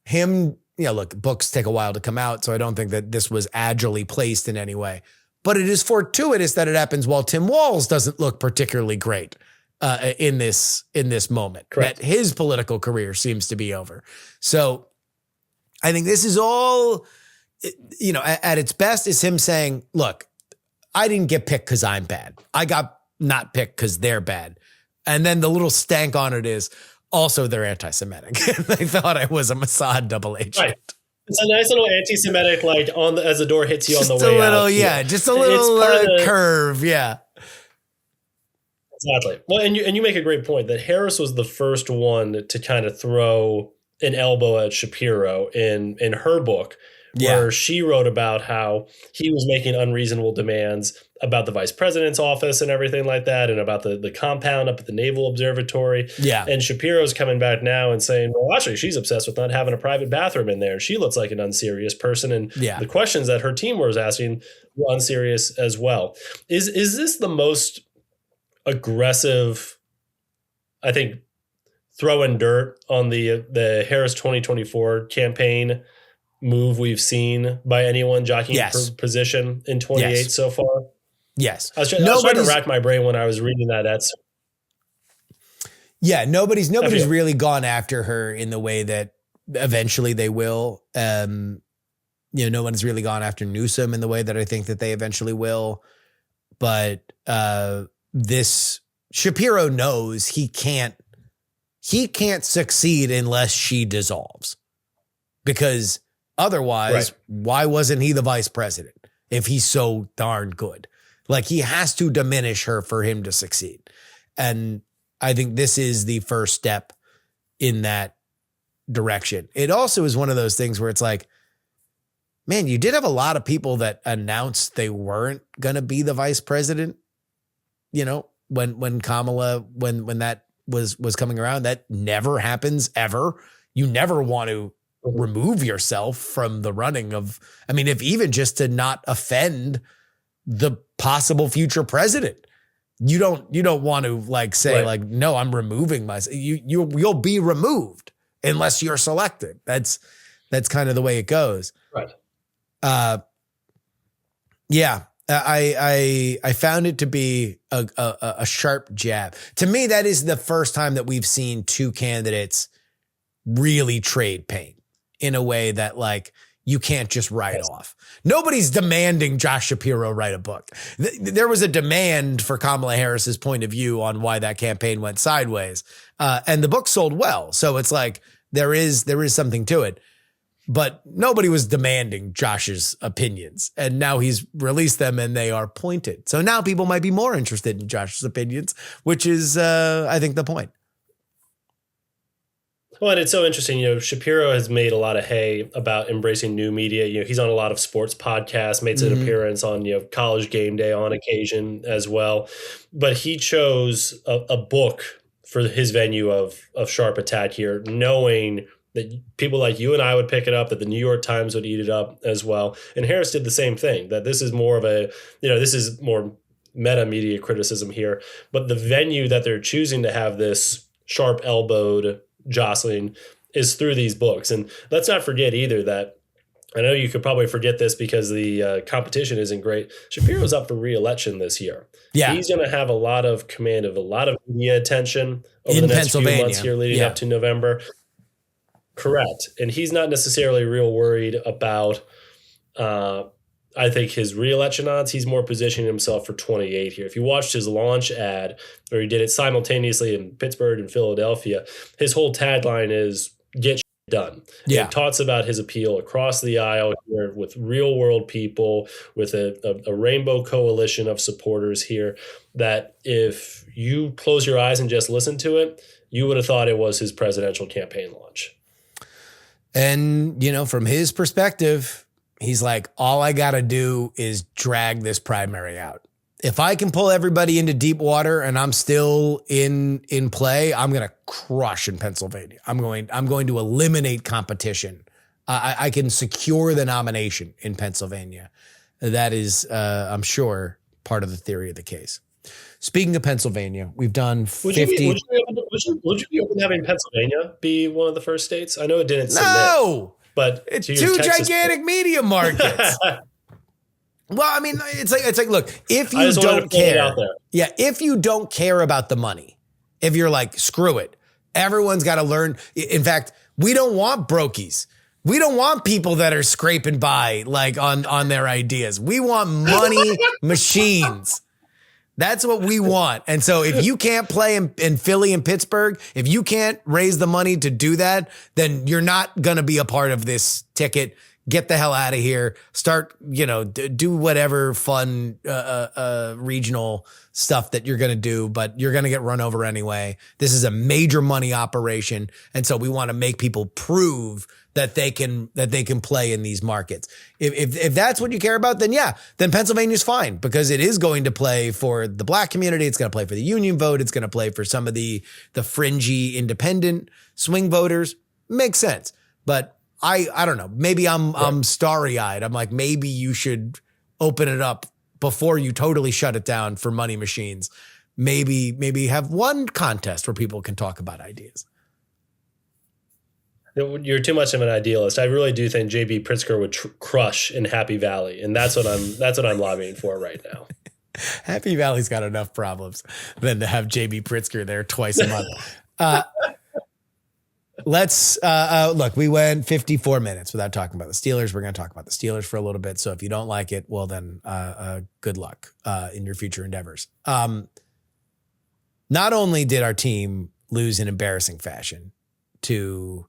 him, look, books take a while to come out. So I don't think that this was agilely placed in any way. But it is fortuitous that it happens while Tim Walz doesn't look particularly great in this moment. Correct. That his political career seems to be over. So I think this is all, at its best is him saying, look, I didn't get picked because I'm bad. I got not picked because they're bad. And then the little stank on it is also they're anti-Semitic. They thought I was a Mossad double agent. Right. It's a nice little anti-Semitic, like as the door hits you on the way out. Just a little curve. Yeah. Exactly. Well, and you make a great point that Harris was the first one to kind of throw an elbow at Shapiro in her book where she wrote about how he was making unreasonable demands about the vice president's office and everything like that, and about the compound up at the Naval Observatory. Yeah. And Shapiro's coming back now and saying, well, actually, she's obsessed with not having a private bathroom in there. She looks like an unserious person. And the questions that her team was asking were unserious as well. Is this the most aggressive, I think, throwing dirt on the Harris 2024 campaign move we've seen by anyone jockeying for position in 28 so far? Yes. I was trying to rack my brain when I was reading that. Yeah, nobody's really gone after her in the way that eventually they will. No one's really gone after Newsom in the way that I think that they eventually will. But this Shapiro knows he can't succeed unless she dissolves, because otherwise, why wasn't he the vice president if he's so darn good? Like, he has to diminish her for him to succeed. And I think this is the first step in that direction. It also is one of those things where it's like, man, you did have a lot of people that announced they weren't going to be the vice president. When Kamala, when that was coming around, that never happens ever. You never want to remove yourself from the running of, if even just to not offend the possible future president. You don't want to say no, I'm removing myself. You'll be removed unless you're selected. That's kind of the way it goes. Right. I found it to be a sharp jab. To me, that is the first time that we've seen two candidates really trade pain in a way that you can't just write off. Nobody's demanding Josh Shapiro write a book. There was a demand for Kamala Harris's point of view on why that campaign went sideways. And the book sold well. So it's there is something to it. But nobody was demanding Josh's opinions. And now he's released them and they are pointed. So now people might be more interested in Josh's opinions, which is, I think, the point. Well, and it's so interesting. Shapiro has made a lot of hay about embracing new media. He's on a lot of sports podcasts, made an appearance on, College Game Day on occasion as well. But he chose a book for his venue of sharp attack here, knowing that people like you and I would pick it up, that the New York Times would eat it up as well. And Harris did the same thing, that this is more of this is more meta media criticism here. But the venue that they're choosing to have this sharp elbowed jostling is through these books. And let's not forget either that, I know you could probably forget this because the competition isn't great. Shapiro's up for re-election this year. Yeah. He's going to have a lot of command of a lot of media attention over the next few months here leading up to November. Correct. And he's not necessarily real worried about, I think, his re-election odds. He's more positioning himself for 28 here. If you watched his launch ad, or he did it simultaneously in Pittsburgh and Philadelphia, his whole tagline is "Get shit done." Yeah. He talks about his appeal across the aisle here with real world people, with a rainbow coalition of supporters here, that if you close your eyes and just listen to it, you would have thought it was his presidential campaign launch. And, from his perspective, he's like, all I got to do is drag this primary out. If I can pull everybody into deep water and I'm still in play, I'm going to crush in Pennsylvania. I'm going to eliminate competition. I can secure the nomination in Pennsylvania. That is, I'm sure, part of the theory of the case. Speaking of Pennsylvania, we've done 50. Would you be open to having Pennsylvania be one of the first states? I know it didn't submit. No, but it's two gigantic media markets. Well, it's like, look, if you don't care, if you don't care about the money, if you're like, screw it, everyone's got to learn. In fact, we don't want brokies. We don't want people that are scraping by on their ideas. We want money machines. That's what we want. And so if you can't play in Philly and Pittsburgh, if you can't raise the money to do that, then you're not going to be a part of this ticket get the hell out of here, start, do whatever fun regional stuff that you're going to do, but you're going to get run over anyway. This is a major money operation. And so we want to make people prove that they can play in these markets. If that's what you care about, then Pennsylvania's fine, because it is going to play for the black community. It's going to play for the union vote. It's going to play for some of the fringy independent swing voters. Makes sense. But I don't know. Maybe I'm starry-eyed. I'm like, maybe you should open it up before you totally shut it down for money machines. Maybe have one contest where people can talk about ideas. You're too much of an idealist. I really do think JB Pritzker would crush in Happy Valley, and that's what I'm lobbying for right now. Happy Valley's got enough problems than to have JB Pritzker there twice a month. Let's look, we went 54 minutes without talking about the Steelers. We're going to talk about the Steelers for a little bit. So if you don't like it, well then good luck in your future endeavors. Not only did our team lose in embarrassing fashion to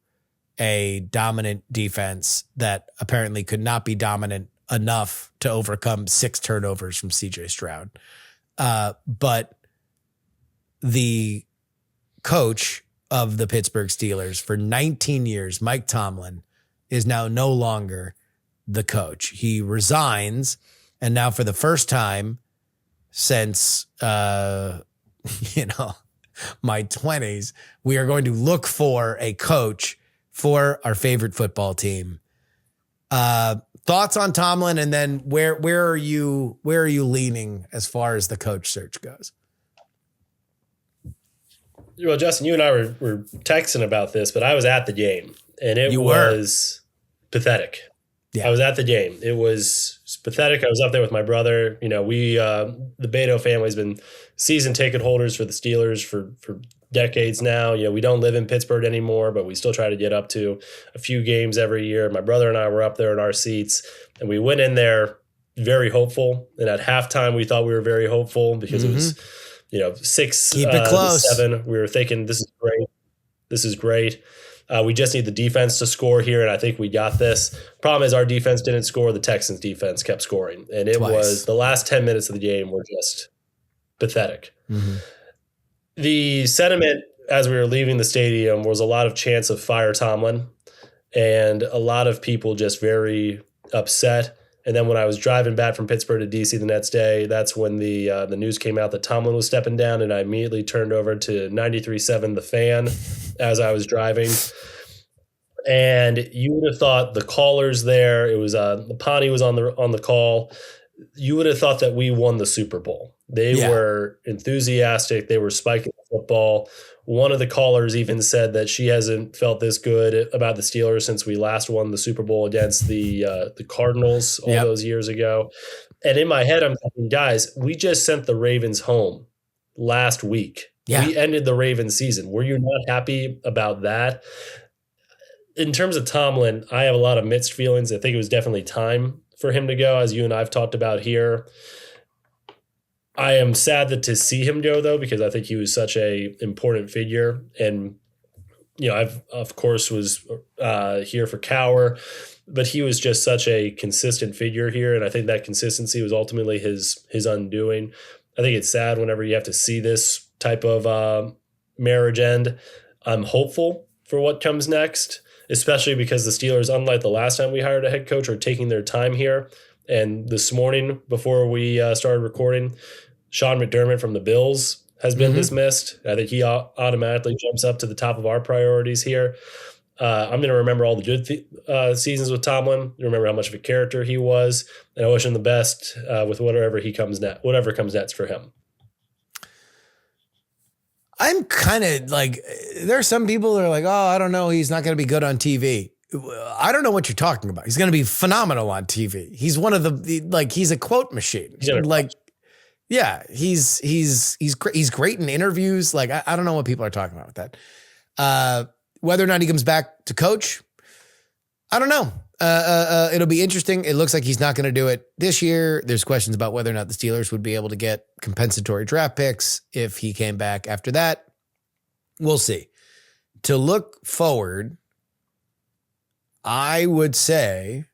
a dominant defense that apparently could not be dominant enough to overcome 6 turnovers from CJ Stroud, but the coach of the Pittsburgh Steelers for 19 years, Mike Tomlin, is now no longer the coach. He resigns, and now for the first time since, my 20s, we are going to look for a coach for our favorite football team. Thoughts on Tomlin, and then where are you leaning as far as the coach search goes? Well, Justin, you and I were texting about this, but I was at the game, and it was pathetic. Yeah. I was at the game. It was pathetic. I was up there with my brother. We the Bado family's been season ticket holders for the Steelers for decades now. We don't live in Pittsburgh anymore, but we still try to get up to a few games every year. My brother and I were up there in our seats, and we went in there very hopeful. And at halftime, we thought we were very hopeful because it was 6 Keep it close. to 7. We were thinking, this is great. This is great. We just need the defense to score here, and I think we got this. Problem is our defense didn't score. The Texans' defense kept scoring. And it was the last 10 minutes of the game were just pathetic. Mm-hmm. The sentiment as we were leaving the stadium was a lot of chants of fire Tomlin, and a lot of people just very upset. And then when I was driving back from Pittsburgh to D.C. the next day, that's when the news came out that Tomlin was stepping down, and I immediately turned over to 93.7 The Fan as I was driving. And you would have thought the callers there, it was Pawnee was on the call. You would have thought that we won the Super Bowl. They were enthusiastic. They were spiking the football. One of the callers even said that she hasn't felt this good about the Steelers since we last won the Super Bowl against the Cardinals all those years ago. And in my head, I'm thinking, guys, we just sent the Ravens home last week. Yeah. We ended the Ravens season. Were you not happy about that? In terms of Tomlin, I have a lot of mixed feelings. I think it was definitely time for him to go, as you and I have talked about here. I am sad to see him go, though, because I think he was such a important figure. And, I've, of course, was here for Cower, but he was just such a consistent figure here. And I think that consistency was ultimately his undoing. I think it's sad whenever you have to see this type of marriage end. I'm hopeful for what comes next, especially because the Steelers, unlike the last time we hired a head coach, are taking their time here. And this morning, before we started recording, Sean McDermott from the Bills has been dismissed. I think he automatically jumps up to the top of our priorities here. I'm going to remember all the good seasons with Tomlin. Remember how much of a character he was, and I wish him the best with whatever comes next for him. I'm kind of like, there are some people that are like, oh, I don't know, he's not going to be good on TV. I don't know what you're talking about. He's going to be phenomenal on TV. He's one of he's a quote machine. Yeah, he's great in interviews. Like, I don't know what people are talking about with that. Whether or not he comes back to coach, I don't know. It'll be interesting. It looks like he's not going to do it this year. There's questions about whether or not the Steelers would be able to get compensatory draft picks if he came back after that. We'll see. To look forward, I would say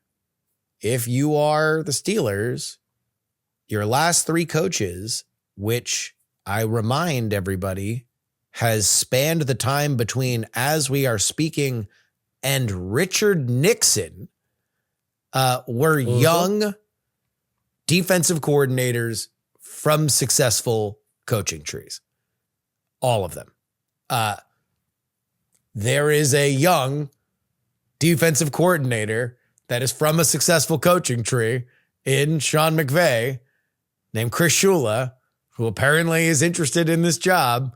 if you are the Steelers, your last 3 coaches, which I remind everybody has spanned the time between as we are speaking and Richard Nixon, were young defensive coordinators from successful coaching trees. All of them. There is a young defensive coordinator that is from a successful coaching tree in Sean McVay named Chris Shula, who apparently is interested in this job,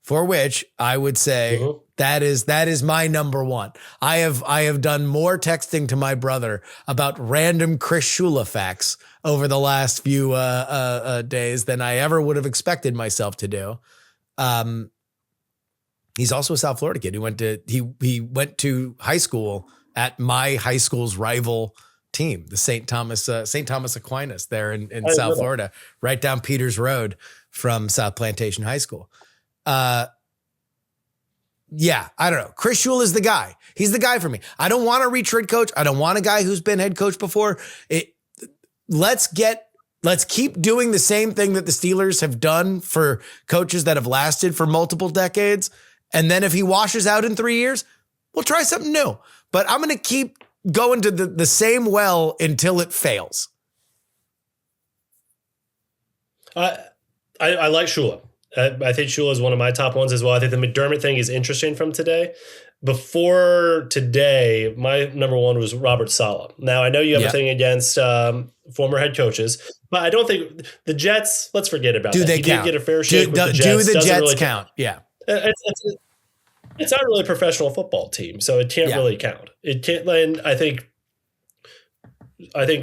for which I would say that is my number one. I have done more texting to my brother about random Chris Shula facts over the last few days than I ever would have expected myself to do. He's also a South Florida kid. He went to high school at my high school's rival team, the St. Thomas Aquinas there in South Florida, right down Peters Road from South Plantation High School. Yeah, I don't know. Chris Shula is the guy. He's the guy for me. I don't want a retread coach. I don't want a guy who's been head coach before. Let's keep doing the same thing that the Steelers have done for coaches that have lasted for multiple decades. And then if he washes out in 3 years, we'll try something new. But I'm going to keep going to the same well until it fails. I like Shula. I think Shula is one of my top ones as well. I think the McDermott thing is interesting from today. Before today, my number one was Robert Saleh. Now, I know you have a thing against former head coaches, but I don't think the Jets, let's forget about that. He did get a fair shake with the Jets. Do the Jets really count? Yeah. It's not really a professional football team, so it can't really count. It can't. And I think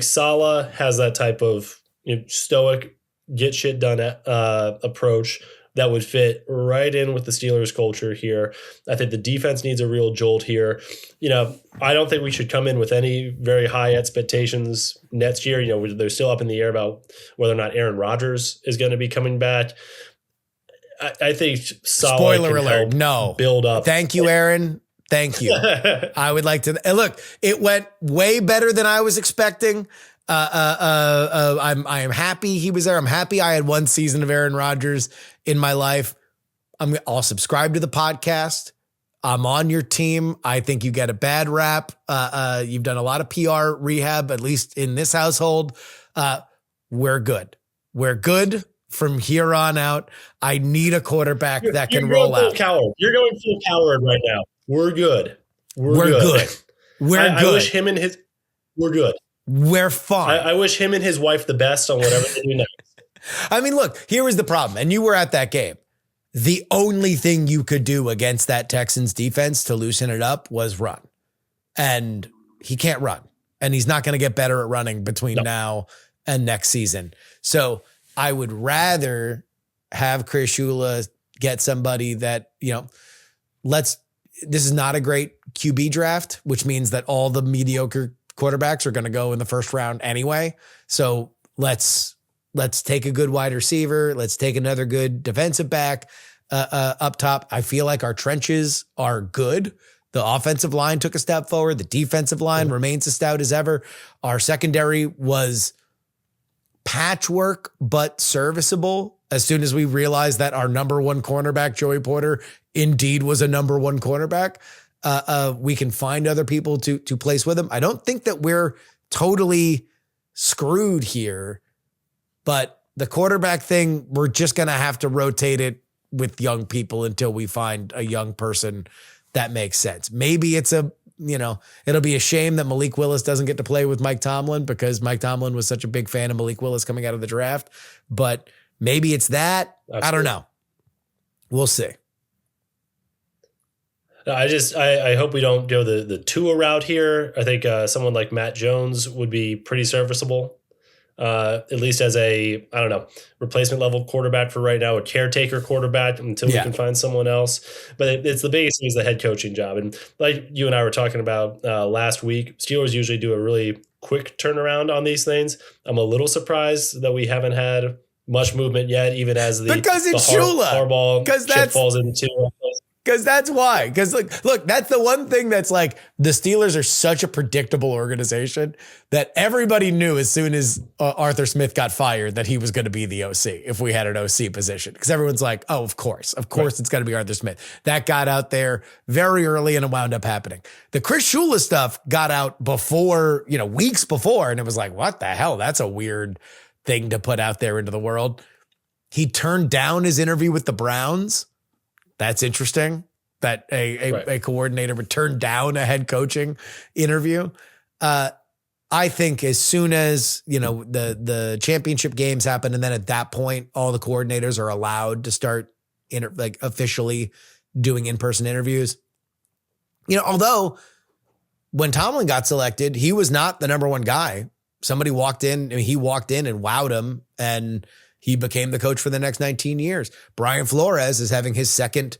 Saleh has that type of stoic, get shit done approach that would fit right in with the Steelers culture here. I think the defense needs a real jolt here. I don't think we should come in with any very high expectations next year. They're still up in the air about whether or not Aaron Rodgers is going to be coming back. I think Saleh spoiler alert. No. Build up. Thank you, Aaron. Thank you. I would like to look. It went way better than I was expecting. I am happy he was there. I'm happy I had one season of Aaron Rodgers in my life. I'll subscribe to the podcast. I'm on your team. I think you get a bad rap. You've done a lot of PR rehab, at least in this household. We're good. We're good from here on out. I need a quarterback that can roll out. Coward. You're going full coward right now. We're good. We're good. We're good. I wish him and his. We're good. We're fine. I wish him and his wife the best on whatever they do next. I mean, look, here was the problem, and you were at that game. The only thing you could do against that Texans defense to loosen it up was run. And he can't run. And he's not going to get better at running between now and next season. So I would rather have Chris Shula get somebody that, this is not a great QB draft, which means that all the mediocre quarterbacks are going to go in the first round anyway. So let's take a good wide receiver. Let's take another good defensive back up top. I feel like our trenches are good. The offensive line took a step forward. The defensive line remains as stout as ever. Our secondary was patchwork, but serviceable. As soon as we realized that our number one cornerback, Joey Porter, indeed was a number one cornerback, we can find other people to place with him. I don't think that we're totally screwed here, but the quarterback thing, we're just going to have to rotate it with young people until we find a young person that makes sense. Maybe it's it'll be a shame that Malik Willis doesn't get to play with Mike Tomlin because Mike Tomlin was such a big fan of Malik Willis coming out of the draft, but maybe it's that. Absolutely. I don't know. We'll see. I hope we don't go the Tua route here. I think someone like Matt Jones would be pretty serviceable, at least as a, replacement level quarterback for right now, a caretaker quarterback until we can find someone else. But it's the biggest thing is the head coaching job. And like you and I were talking about last week, Steelers usually do a really quick turnaround on these things. I'm a little surprised that we haven't had much movement yet, even as because it's Shula. Harbaugh shit falls into. Because that's why. Because look, that's the one thing that's like the Steelers are such a predictable organization that everybody knew as soon as Arthur Smith got fired that he was going to be the OC if we had an OC position. Because everyone's like, oh, of course right. It's going to be Arthur Smith. That got out there very early and it wound up happening. The Chris Shula stuff got out before, weeks before. And it was like, what the hell? That's a weird thing to put out there into the world. He turned down his interview with the Browns. That's interesting that a coordinator would turn down a head coaching interview. I think as soon as, the championship games happen, and then at that point, all the coordinators are allowed to start officially doing in-person interviews. Although when Tomlin got selected, he was not the number one guy. Somebody walked in and wowed him, and he became the coach for the next 19 years. Brian Flores is having his second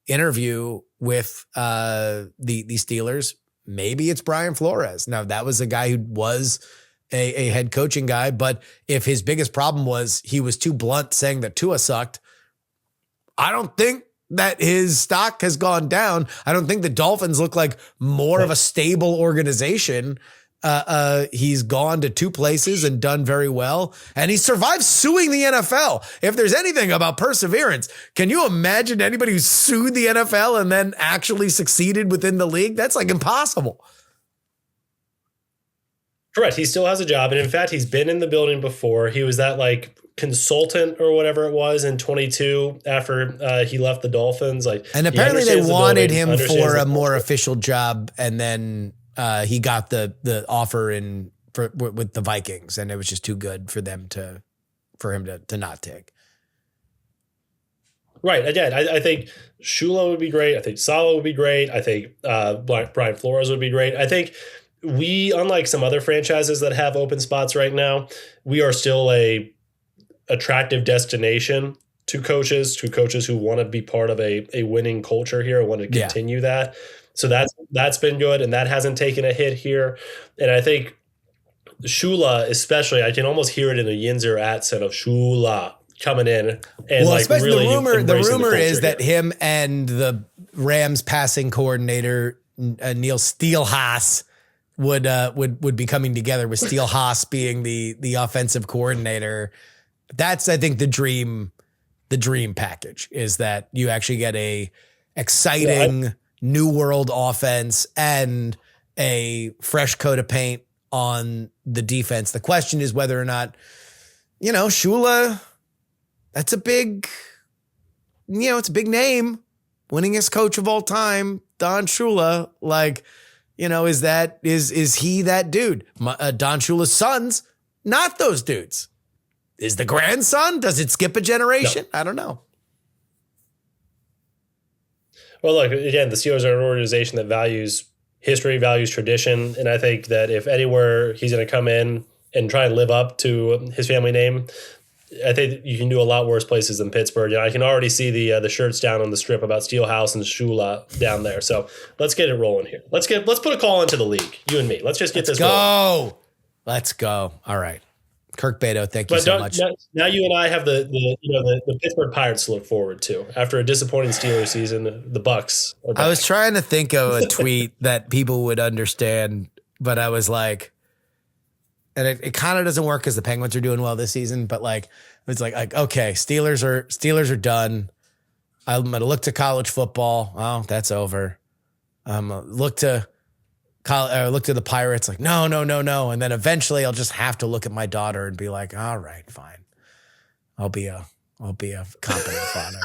interview with the Steelers. Maybe it's Brian Flores. Now, that was a guy who was a head coaching guy, but if his biggest problem was he was too blunt saying that Tua sucked, I don't think that his stock has gone down. I don't think the Dolphins look like more of a stable organization. He's gone to two places and done very well. And he survived suing the NFL. If there's anything about perseverance, can you imagine anybody who sued the NFL and then actually succeeded within the league? That's like impossible. Correct. He still has a job. And in fact, he's been in the building before. He was that consultant or whatever it was in 22 after he left the Dolphins. And apparently they wanted him for a more official job. And then he got the offer with the Vikings, and it was just too good for him to not take. Right. Again, I think Shula would be great. I think Saleh would be great. I think Brian Flores would be great. I think we, unlike some other franchises that have open spots right now, we are still a attractive destination to coaches who want to be part of a winning culture here and want to continue that. So that's been good, and that hasn't taken a hit here. And I think Shula, especially, I can almost hear it in a Yinzer accent of Shula coming in and especially really the rumor is that here. him and the Rams passing coordinator Neil Steelhaas would be coming together, with Steelhaas being the offensive coordinator. That's, I think, the dream package is that you actually get a exciting new world offense and a fresh coat of paint on the defense. The question is whether or not, Shula, that's a big, it's a big name. Winningest coach of all time, Don Shula. Is he that dude? Don Shula's sons, not those dudes. Is the grandson? Does it skip a generation? No. I don't know. Well, look, again, the Steelers are an organization that values history, values tradition. And I think that if anywhere he's going to come in and try and live up to his family name, I think you can do a lot worse places than Pittsburgh. I can already see the shirts down on the strip about Steelhouse and Shula down there. So let's get it rolling here. Let's put a call into the league, you and me. Let's just get this rolling. Let's go. All right. Kirk Bado, thank you so much. Now you and I have the Pittsburgh Pirates to look forward to. After a disappointing Steelers season, the Bucks are back. I was trying to think of a tweet that people would understand, but I was like, and it kind of doesn't work because the Penguins are doing well this season, but it's like okay, Steelers are done. I'm gonna look to college football. Oh, that's over. Look to the Pirates, no. And then eventually I'll just have to look at my daughter and be like, all right, fine. I'll be a competent father.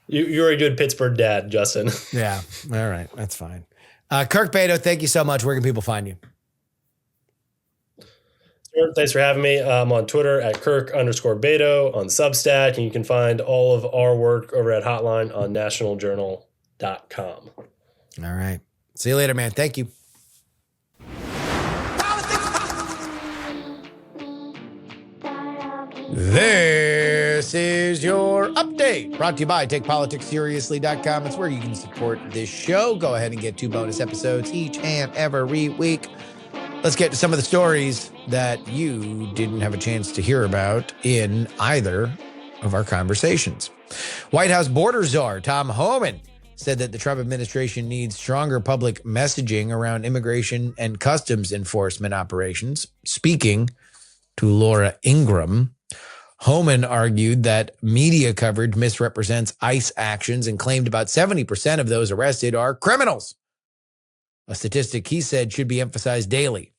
You're a good Pittsburgh dad, Justin. Yeah. All right. That's fine. Kirk Bado, thank you so much. Where can people find you? Thanks for having me. I'm on Twitter at Kirk_Bado, on Substack, and you can find all of our work over at Hotline on nationaljournal.com. All right. See you later, man. Thank you. This is your update, brought to you by TakePoliticsSeriously.com. It's where you can support this show. Go ahead and get 2 bonus episodes each and every week. Let's get to some of the stories that you didn't have a chance to hear about in either of our conversations. White House border czar Tom Homan said that the Trump administration needs stronger public messaging around immigration and customs enforcement operations. Speaking to Laura Ingraham, Homan argued that media coverage misrepresents ICE actions and claimed about 70% of those arrested are criminals, a statistic he said should be emphasized daily.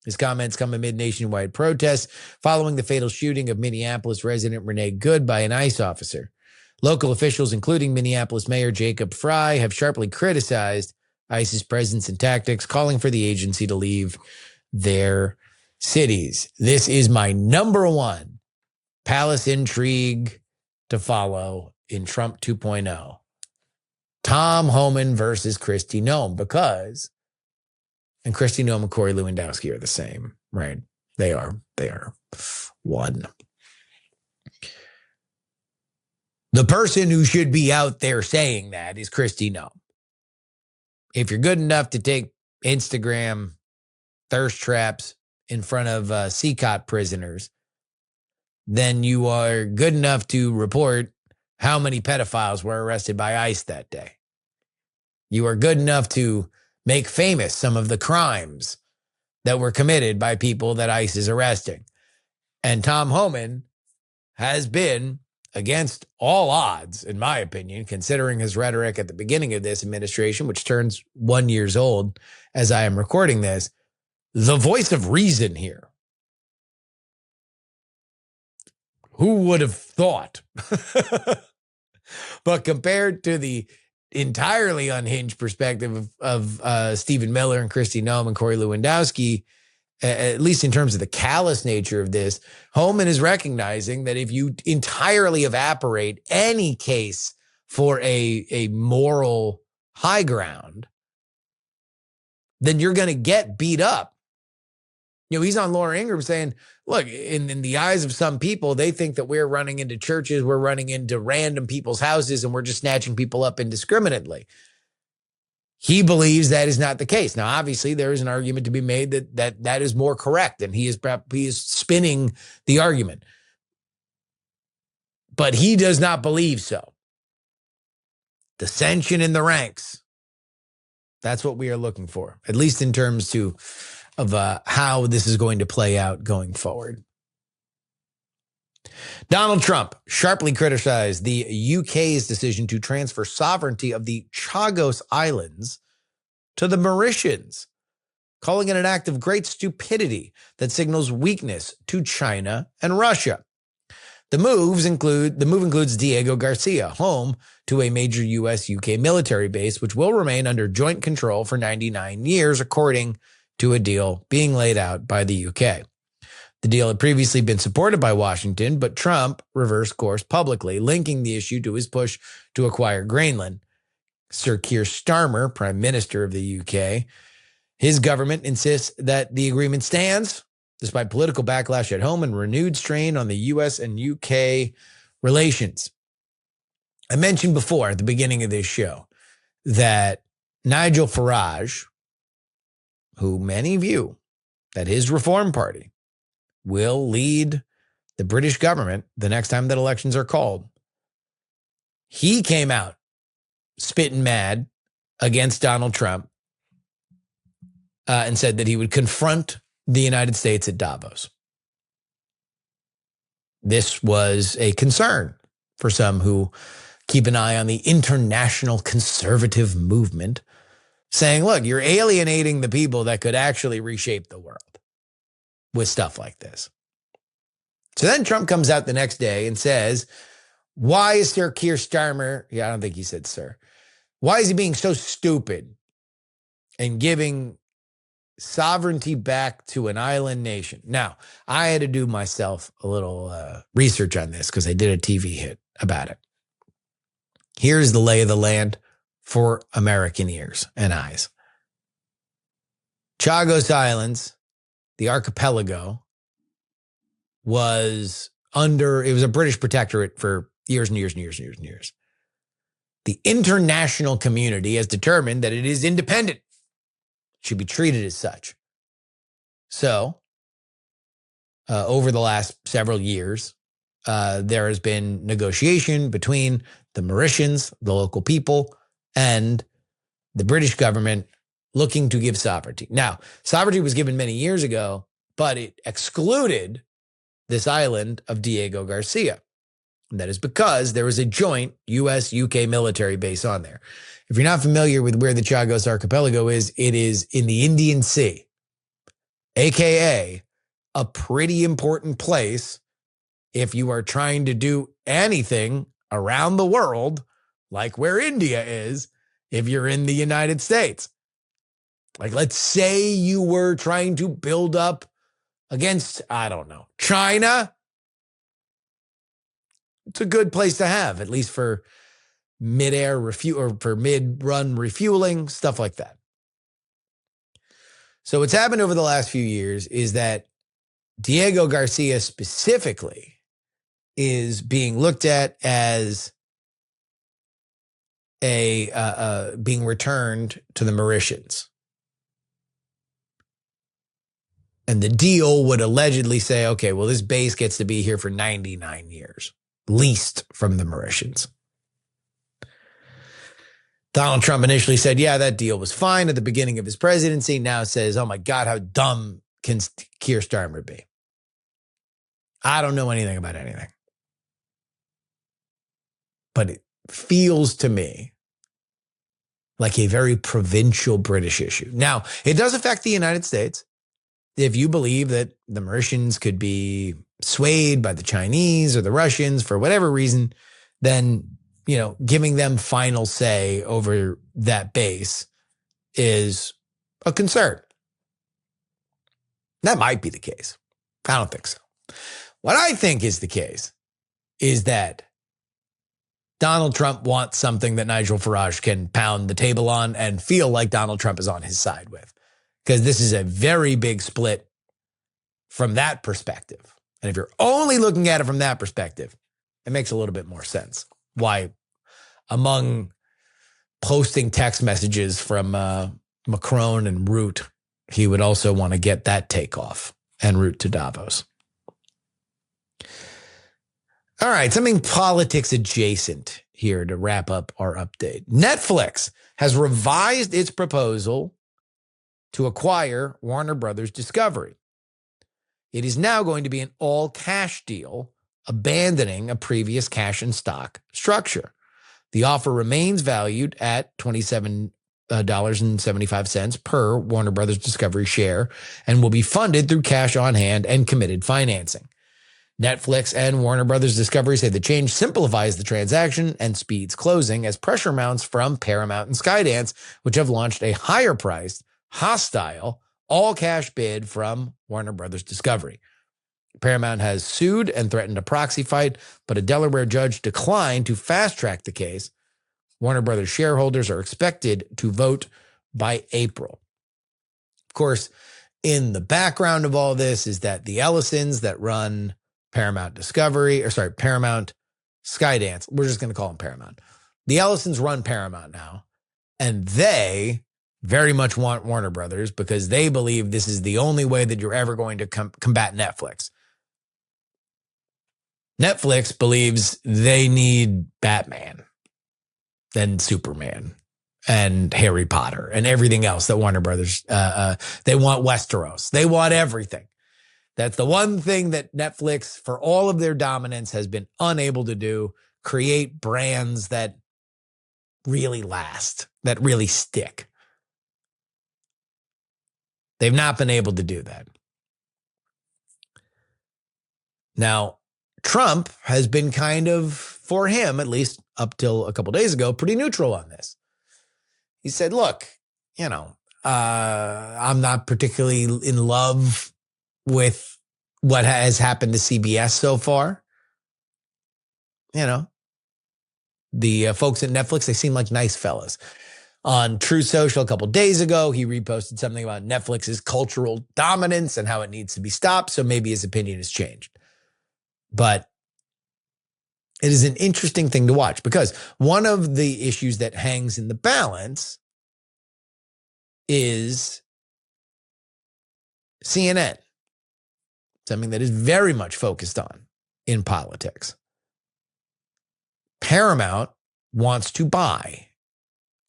His comments come amid nationwide protests following the fatal shooting of Minneapolis resident Renee Good by an ICE officer. Local officials, including Minneapolis Mayor Jacob Frey, have sharply criticized ICE's presence and tactics, calling for the agency to leave their cities. This is my number one palace intrigue to follow in Trump 2.0. Tom Homan versus Kristi Noem, because, and Kristi Noem and Corey Lewandowski are the same, right? They are one. The person who should be out there saying that is Kristi Noem. If you're good enough to take Instagram thirst traps in front of CCOT prisoners, then you are good enough to report how many pedophiles were arrested by ICE that day. You are good enough to make famous some of the crimes that were committed by people that ICE is arresting. And Tom Homan has been, against all odds, in my opinion, considering his rhetoric at the beginning of this administration, which turns 1 year old as I am recording this, the voice of reason here. Who would have thought? But compared to the entirely unhinged perspective of Stephen Miller and Kristi Noem and Corey Lewandowski, at least in terms of the callous nature of this, Homan is recognizing that if you entirely evaporate any case for a moral high ground, then you're going to get beat up. You know, he's on Laura Ingraham saying, look, in the eyes of some people, they think that we're running into churches, we're running into random people's houses, and we're just snatching people up indiscriminately. He believes that is not the case. Now, obviously, there is an argument to be made that is more correct, and he is spinning the argument. But he does not believe so. Dissension in the ranks. That's what we are looking for, at least in terms of how this is going to play out going forward. Donald Trump sharply criticized the UK's decision to transfer sovereignty of the Chagos Islands to the Mauritians, calling it an act of great stupidity that signals weakness to China and Russia. The move includes Diego Garcia, home to a major U.S.-UK military base, which will remain under joint control for 99 years, according to a deal being laid out by the UK. The deal had previously been supported by Washington, but Trump reversed course publicly, linking the issue to his push to acquire Greenland. Sir Keir Starmer, Prime Minister of the UK, his government insists that the agreement stands, despite political backlash at home and renewed strain on the U.S. and UK relations. I mentioned before at the beginning of this show that Nigel Farage, who many view that his Reform Party will lead the British government the next time that elections are called, he came out spitting mad against Donald Trump and said that he would confront the United States at Davos. This was a concern for some who keep an eye on the international conservative movement, saying, look, you're alienating the people that could actually reshape the world with stuff like this. So then Trump comes out the next day and says, why is Sir Keir Starmer, I don't think he said sir, why is he being so stupid and giving sovereignty back to an island nation? Now, I had to do myself a little research on this because I did a TV hit about it. Here's the lay of the land for American ears and eyes. Chagos Islands, the archipelago, it was a British protectorate for years and years and years and years and years. The international community has determined that it is independent. It should be treated as such. So, over the last several years, there has been negotiation between the Mauritians, the local people, and the British government looking to give sovereignty. Now, sovereignty was given many years ago, but it excluded this island of Diego Garcia. And that is because there was a joint U.S.-UK military base on there. If you're not familiar with where the Chagos Archipelago is, it is in the Indian Sea, a.k.a. a pretty important place if you are trying to do anything around the world, like where India is, if you're in the United States. Like, let's say you were trying to build up against, I don't know, China. It's a good place to have, at least for for mid-run refueling, stuff like that. So what's happened over the last few years is that Diego Garcia specifically is being looked at as being returned to the Mauritians. And the deal would allegedly say, okay, well, this base gets to be here for 99 years, leased from the Mauritians. Donald Trump initially said, yeah, that deal was fine at the beginning of his presidency. Now says, oh my God, how dumb can Keir Starmer be? I don't know anything about anything. But it feels to me like a very provincial British issue. Now, it does affect the United States. If you believe that the Mauritians could be swayed by the Chinese or the Russians for whatever reason, then, you know, giving them final say over that base is a concern. That might be the case. I don't think so. What I think is the case is that Donald Trump wants something that Nigel Farage can pound the table on and feel like Donald Trump is on his side with. Because this is a very big split from that perspective. And if you're only looking at it from that perspective, it makes a little bit more sense. Why, among posting text messages from Macron and Root, he would also want to get that takeoff en route to Davos. All right, something politics adjacent here to wrap up our update. Netflix has revised its proposal to acquire Warner Brothers Discovery. It is now going to be an all-cash deal, abandoning a previous cash and stock structure. The offer remains valued at $27.75 per Warner Brothers Discovery share and will be funded through cash on hand and committed financing. Netflix and Warner Brothers Discovery say the change simplifies the transaction and speeds closing as pressure mounts from Paramount and Skydance, which have launched a higher-priced, hostile, all-cash bid from Warner Brothers Discovery. Paramount has sued and threatened a proxy fight, but a Delaware judge declined to fast-track the case. Warner Brothers shareholders are expected to vote by April. Of course, in the background of all this is that the Ellisons that run Paramount Skydance, we're just going to call them Paramount. The Ellisons run Paramount now, and they very much want Warner Brothers because they believe this is the only way that you're ever going to combat Netflix. Netflix believes they need Batman and Superman and Harry Potter and everything else that Warner Brothers, they want Westeros. They want everything. That's the one thing that Netflix, for all of their dominance, has been unable to do, create brands that really last, that really stick. They've not been able to do that. Now, Trump has been kind of, for him, at least up till a couple days ago, pretty neutral on this. He said, look, I'm not particularly in love with what has happened to CBS so far. The folks at Netflix, they seem like nice fellas. On True Social a couple days ago, he reposted something about Netflix's cultural dominance and how it needs to be stopped. So maybe his opinion has changed. But it is an interesting thing to watch because one of the issues that hangs in the balance is CNN, something that is very much focused on in politics. Paramount wants to buy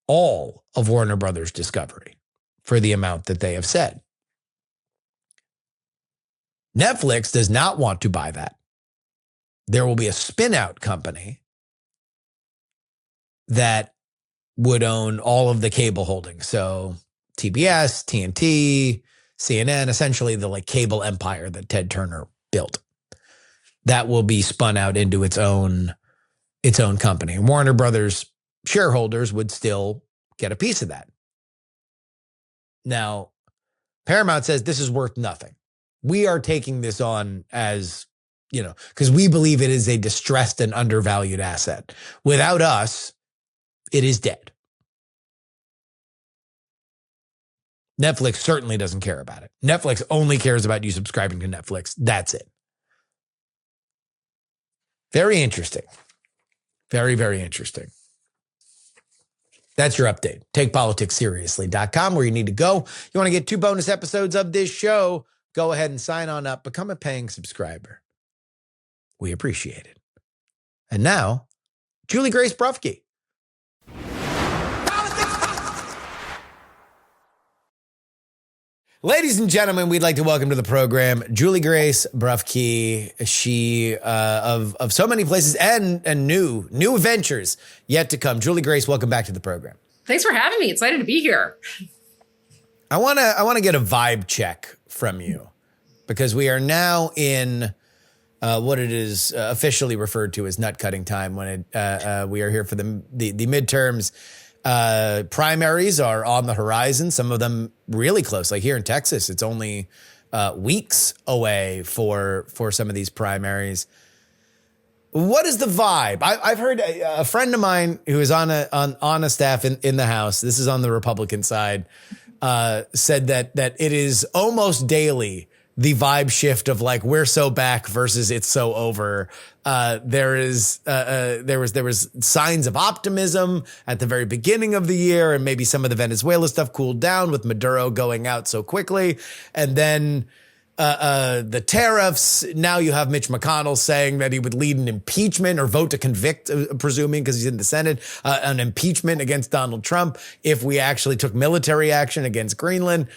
all of Warner Brothers Discovery for the amount that they have said. Netflix does not want to buy that. There will be a spin-out company that would own all of the cable holdings. So TBS, TNT, CNN, essentially the like cable empire that Ted Turner built. That will be spun out into its own company. And Warner Brothers shareholders would still get a piece of that. Now, Paramount says this is worth nothing. We are taking this on as, because we believe it is a distressed and undervalued asset. Without us, it is dead. Netflix certainly doesn't care about it. Netflix only cares about you subscribing to Netflix. That's it. Very interesting. Very, very interesting. That's your update. TakePoliticsSeriously.com, where you need to go. You want to get 2 bonus episodes of this show, go ahead and sign on up. Become a paying subscriber. We appreciate it. And now, Juliegrace Brufke. Ladies and gentlemen, we'd like to welcome to the program Juliegrace Brufke. She of so many places and new ventures yet to come. Juliegrace, welcome back to the program. Thanks for having me. Excited to be here. I want to get a vibe check from you because we are now in what it is officially referred to as nut cutting time when we are here for the midterms. Primaries are on the horizon. Some of them really close. Like here in Texas, it's only weeks away for some of these primaries. What is the vibe? I've heard a friend of mine who is on a staff in the House. This is on the Republican side. Said that it is almost daily the vibe shift of like we're so back versus it's so over. There was signs of optimism at the very beginning of the year, and maybe some of the Venezuela stuff cooled down with Maduro going out so quickly, and then the tariffs. Now you have Mitch McConnell saying that he would lead an impeachment or vote to convict, presuming because he's in the Senate, an impeachment against Donald Trump if we actually took military action against Greenland.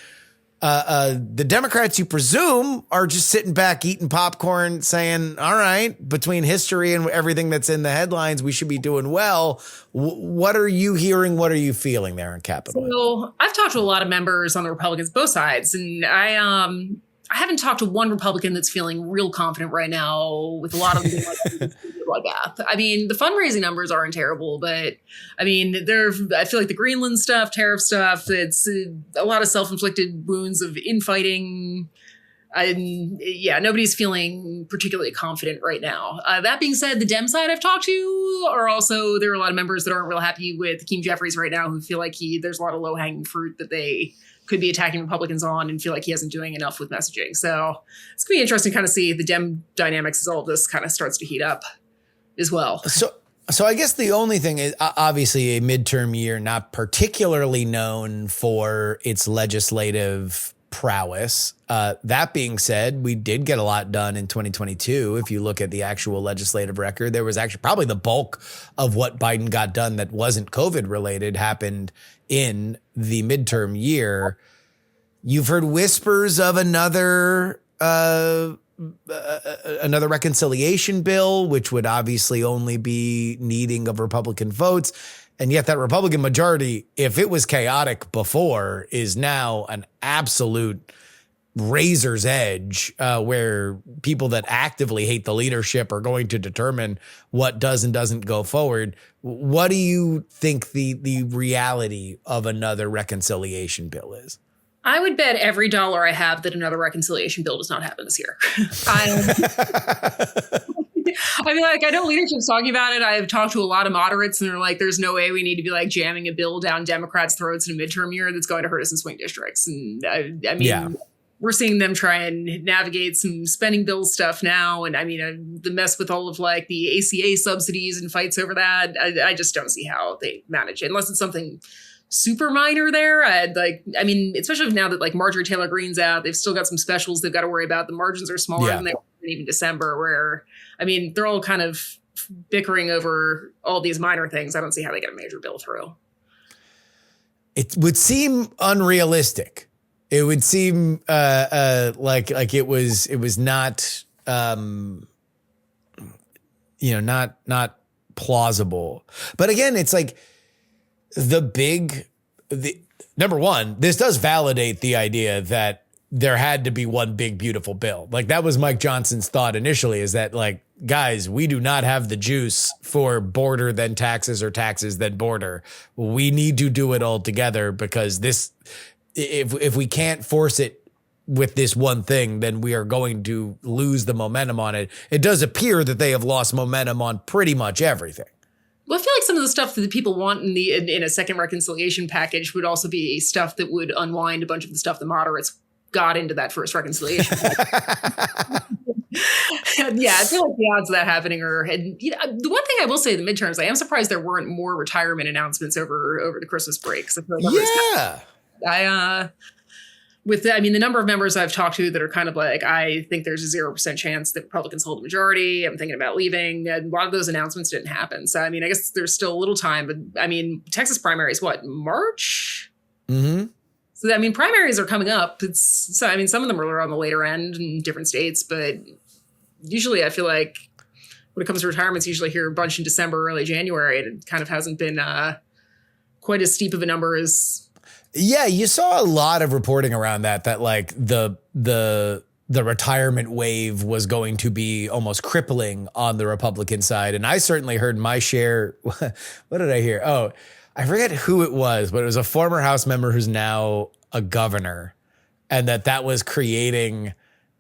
The Democrats, you presume, are just sitting back eating popcorn saying, all right, between history and everything that's in the headlines, we should be doing well. What are you hearing? What are you feeling there in Capitol? So I've talked to a lot of members on the Republicans, both sides, and I haven't talked to one Republican that's feeling real confident right now with a lot of them bloodbath. I mean, the fundraising numbers aren't terrible, but I mean, I feel like the Greenland stuff, tariff stuff, it's a lot of self-inflicted wounds of infighting. Nobody's feeling particularly confident right now. That being said, the Dem side I've talked to there are a lot of members that aren't real happy with Hakeem Jeffries right now who feel like there's a lot of low-hanging fruit that they could be attacking Republicans on and feel like he isn't doing enough with messaging. So it's going to be interesting to kind of see the Dem dynamics as all of this kind of starts to heat up as well. So I guess the only thing is obviously a midterm year, not particularly known for its legislative prowess. That being said, we did get a lot done in 2022. If you look at the actual legislative record, there was actually probably the bulk of what Biden got done that wasn't COVID related happened in the midterm year. You've heard whispers of another reconciliation bill, which would obviously only be needing of Republican votes. And yet that Republican majority, if it was chaotic before, is now an absolute razor's edge where people that actively hate the leadership are going to determine what does and doesn't go forward. What do you think the reality of another reconciliation bill is? I would bet every dollar I have that another reconciliation bill does not happen this year. I mean, like, I know leadership's talking about it. I've talked to a lot of moderates and they're like, there's no way we need to be like jamming a bill down Democrats' throats in a midterm year that's going to hurt us in swing districts. And I mean, we're seeing them try and navigate some spending bill stuff now. And I mean, the mess with all of like the ACA subsidies and fights over that. I just don't see how they manage it unless it's something super minor there. Especially now that like Marjorie Taylor Greene's out, they've still got some specials they've got to worry about. The margins are smaller than they were even December, where, I mean, they're all kind of bickering over all these minor things. I don't see how they get a major bill through. It would seem unrealistic. It would seem like it was not not plausible. But again, it's like the number one, this does validate the idea that there had to be one big, beautiful bill. Like that was Mike Johnson's thought initially, is that like, guys, we do not have the juice for border then taxes or taxes then border. We need to do it all together, because this, if we can't force it with this one thing, then we are going to lose the momentum on it. It does appear that they have lost momentum on pretty much everything. Well, I feel like some of the stuff that the people want in a second reconciliation package would also be stuff that would unwind a bunch of the stuff the moderates got into that first reconciliation. Yeah, I feel like the odds of that happening are. And, you know, the one thing I will say, the midterms, I am surprised there weren't more retirement announcements over the Christmas break. The number of members I've talked to that are kind of like, I think there's a 0% chance that Republicans hold a majority. I'm thinking about leaving. And a lot of those announcements didn't happen. So, I mean, I guess there's still a little time, but I mean, Texas primaries, what, March? Mm-hmm. So, I mean, primaries are coming up. Some of them are on the later end in different states, but usually I feel like when it comes to retirements, usually hear a bunch in December, early January, and it kind of hasn't been quite as steep of a number as. Yeah, you saw a lot of reporting around that like the retirement wave was going to be almost crippling on the Republican side. And I certainly heard my share. What did I hear? Oh, I forget who it was, but it was a former House member who's now a governor, and that was creating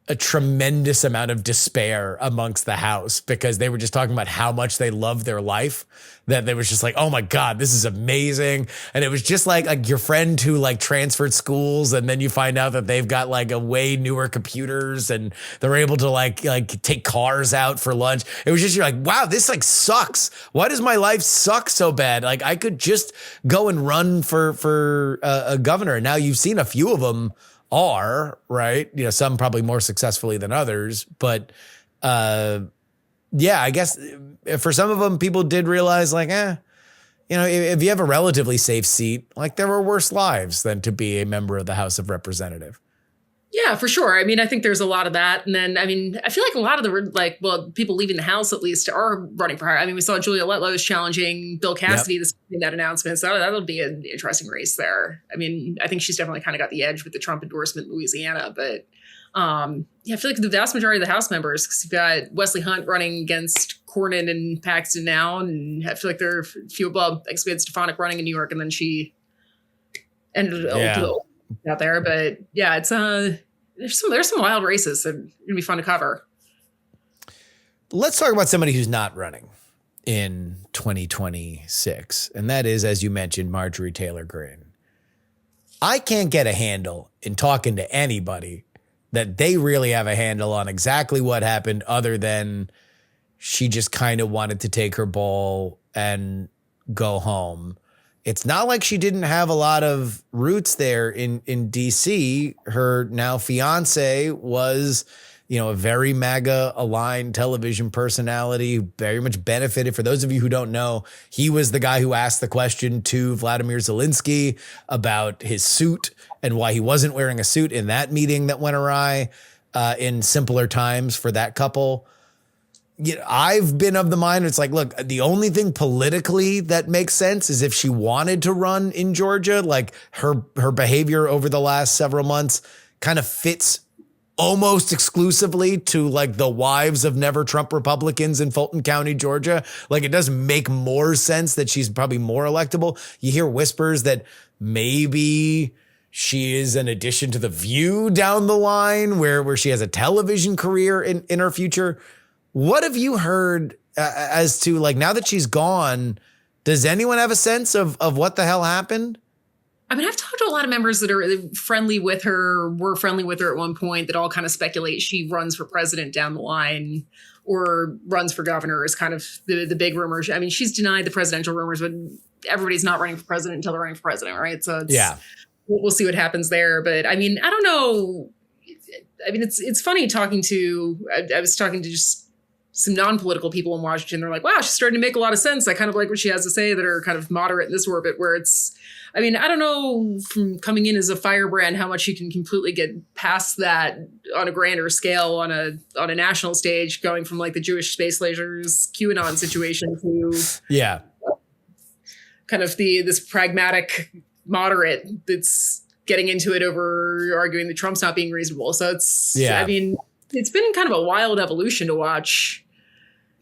a tremendous amount of despair amongst the House, because they were just talking about how much they love their life, that they was just like, oh my God, this is amazing. And it was just like your friend who like transferred schools, and then you find out that they've got like a way newer computers and they're able to like take cars out for lunch. It was just, you're like, wow, this like sucks. Why does my life suck so bad? Like I could just go and run for a governor. And now you've seen a few of them are, right? You know, some probably more successfully than others, but yeah, I guess for some of them, people did realize like, you know, if you have a relatively safe seat, like there were worse lives than to be a member of the House of Representatives. Yeah, for sure. I mean, I think there's a lot of that. And then, I mean, I feel like a lot of the, people leaving the House at least are running for higher. I mean, we saw Julia Lettlow's challenging Bill Cassidy in that announcement. So that'll be an interesting race there. I mean, I think she's definitely kind of got the edge with the Trump endorsement in Louisiana. But I feel like the vast majority of the House members, because you've got Wesley Hunt running against Cornyn and Paxton now. And I feel like there are a few, I guess we had Stefanik running in New York, and then she ended up out there. But yeah, it's there's some wild races that are gonna be fun to cover. Let's talk about somebody who's not running in 2026, and that is, as you mentioned, Marjorie Taylor Greene. I can't get a handle in talking to anybody that they really have a handle on exactly what happened, other than she just kind of wanted to take her ball and go home. It's not like she didn't have a lot of roots there in DC. Her now fiance was, you know, a very MAGA aligned television personality who very much benefited. For those of you who don't know, he was the guy who asked the question to Vladimir Zelensky about his suit and why he wasn't wearing a suit in that meeting that went awry in simpler times for that couple. You know, I've been of the mind, it's like, look, the only thing politically that makes sense is if she wanted to run in Georgia. Like her behavior over the last several months kind of fits almost exclusively to like the wives of never Trump Republicans in Fulton County, Georgia. Like it does make more sense that she's probably more electable. You hear whispers that maybe she is an addition to The View down the line where she has a television career in her future. What have you heard as to, like, now that she's gone, does anyone have a sense of what the hell happened? I mean, I've talked to a lot of members that are friendly with her, were friendly with her at one point, that all kind of speculate she runs for president down the line or runs for governor is kind of the big rumors. I mean, she's denied the presidential rumors, but everybody's not running for president until they're running for president, right? So we'll see what happens there. But I mean, I don't know. I mean, it's funny talking to, I was talking to just some non-political people in Washington. They're like, wow, she's starting to make a lot of sense. I kind of like what she has to say that are kind of moderate in this orbit, where it's, I mean, I don't know from coming in as a firebrand how much you can completely get past that on a grander scale on a national stage, going from like the Jewish space lasers QAnon situation to kind of this pragmatic moderate that's getting into it over arguing that Trump's not being reasonable. So it's, I mean, it's been kind of a wild evolution to watch.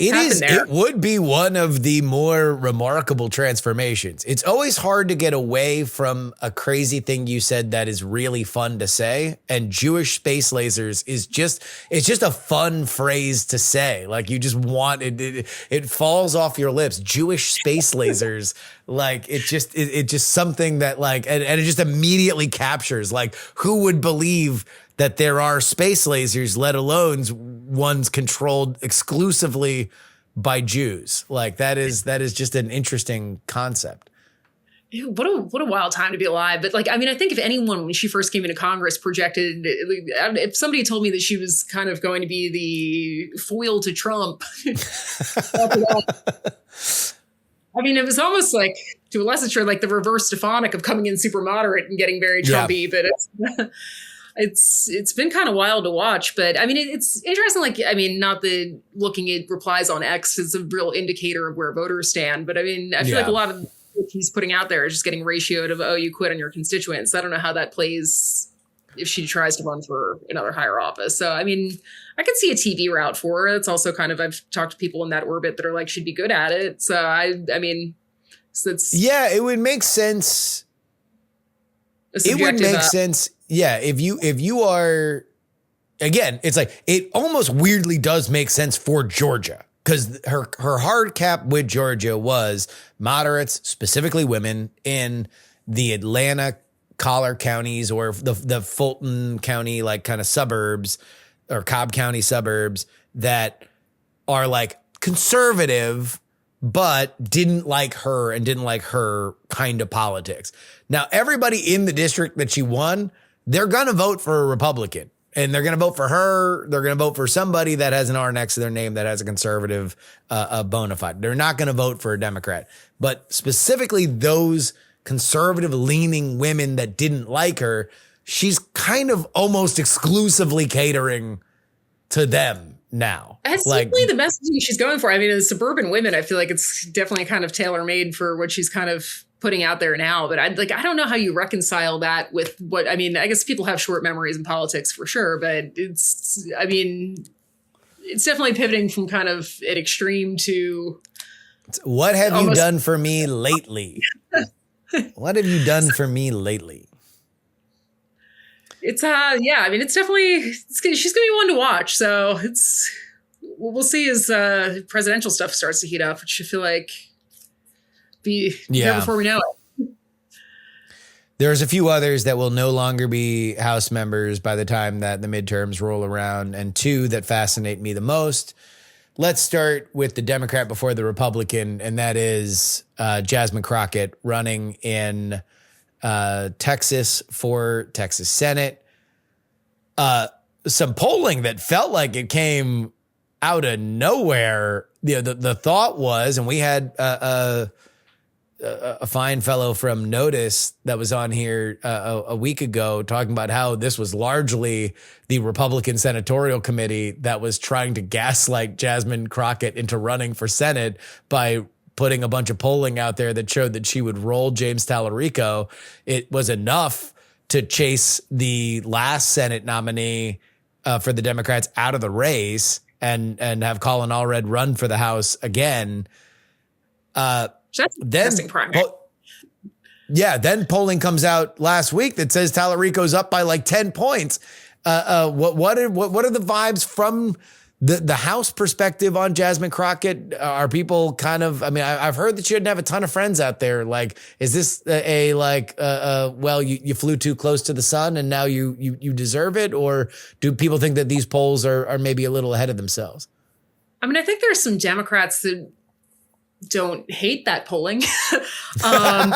It would be one of the more remarkable transformations. It's always hard to get away from a crazy thing you said that is really fun to say. And Jewish space lasers is it's just a fun phrase to say. Like you just want it. It falls off your lips. Jewish space lasers. Like it's just something that like, and it just immediately captures like who would believe that there are space lasers, let alone ones controlled exclusively by Jews. Like that is just an interesting concept. What a wild time to be alive. But like, I mean, I think if anyone, when she first came into Congress, projected, if somebody told me that she was kind of going to be the foil to Trump, I mean, it was almost like, to a lesser extent, like the reverse Stefanik of coming in super moderate and getting very Trumpy, but it's been kind of wild to watch. But I mean, it's interesting. Like, I mean, not that looking at replies on X is a real indicator of where voters stand, but I mean, I feel like a lot of what he's putting out there is just getting ratioed of, oh, you quit on your constituents. I don't know how that plays if she tries to run for another higher office. So, I mean, I could see a TV route for her. It's also kind of, I've talked to people in that orbit that are like, she'd be good at it. So I mean, so it's. Yeah, it would make sense. It would make sense. Yeah. If you are, again, it's like, it almost weirdly does make sense for Georgia, because her hard cap with Georgia was moderates, specifically women in the Atlanta, Collar counties, or the Fulton County, like kind of suburbs, or Cobb County suburbs that are like conservative, but didn't like her kind of politics. Now, everybody in the district that she won, they're going to vote for a Republican, and they're going to vote for her. They're going to vote for somebody that has an R next to their name that has a conservative bona fide. They're not going to vote for a Democrat, but specifically those conservative leaning women that didn't like her, she's kind of almost exclusively catering to them now. That's simply the messaging she's going for. I mean, as suburban women, I feel like it's definitely kind of tailor-made for what she's kind of putting out there now. But I don't know how you reconcile that with what, I mean, I guess people have short memories in politics for sure, but it's definitely pivoting from kind of an extreme to. What have you done for me lately? What have you done for me lately? It's I mean, it's definitely, she's gonna be one to watch. So we'll see as presidential stuff starts to heat up, which I feel like be here before we know it. There's a few others that will no longer be House members by the time that the midterms roll around, and two that fascinate me the most. Let's start with the Democrat before the Republican, and that is Jasmine Crockett running in Texas for Texas Senate. Some polling that felt like it came out of nowhere. The thought was, and we had a fine fellow from Notice that was on here a week ago talking about how this was largely the Republican Senatorial Committee that was trying to gaslight Jasmine Crockett into running for Senate by putting a bunch of polling out there that showed that she would roll James Tallarico. It was enough to chase the last Senate nominee for the Democrats out of the race and have Colin Allred run for the House again. That's interesting primary. Then polling comes out last week that says Tallarico's up by like 10 points. What are the vibes from the House perspective on Jasmine Crockett? Are people kind of, I mean, I've heard that she didn't have a ton of friends out there. Like, is this well, you flew too close to the sun and now you deserve it? Or do people think that these polls are maybe a little ahead of themselves? I mean, I think there's some Democrats that don't hate that polling. But I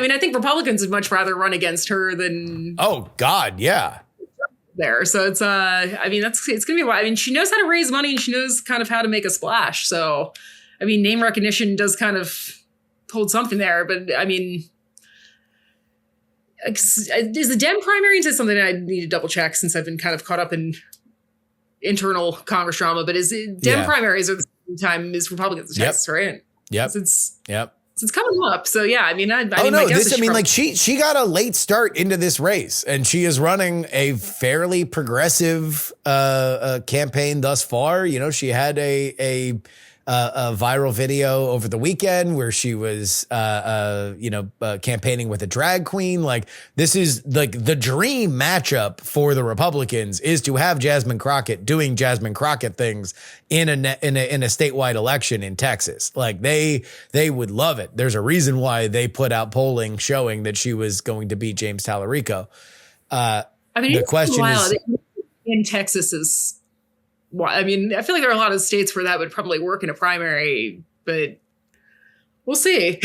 mean, I think Republicans would much rather run against her than. Oh God. Yeah. there. So it's it's gonna be. I mean, she knows how to raise money and she knows kind of how to make a splash. So, I mean, name recognition does kind of hold something there. But I mean, is the Dem primaries is something I need to double check since I've been kind of caught up in internal Congress drama. But is it Dem primaries are the same time as Republicans in Texas, right? Yep. It's coming up. So yeah, I mean, she got a late start into this race and she is running a fairly progressive campaign thus far. You know, she had a viral video over the weekend where she was, campaigning with a drag queen. Like, this is like the dream matchup for the Republicans is to have Jasmine Crockett doing Jasmine Crockett things in a statewide election in Texas. Like, they would love it. There's a reason why they put out polling showing that she was going to beat James Tallarico. The question is in Texas is. I mean, I feel like there are a lot of states where that would probably work in a primary, but we'll see.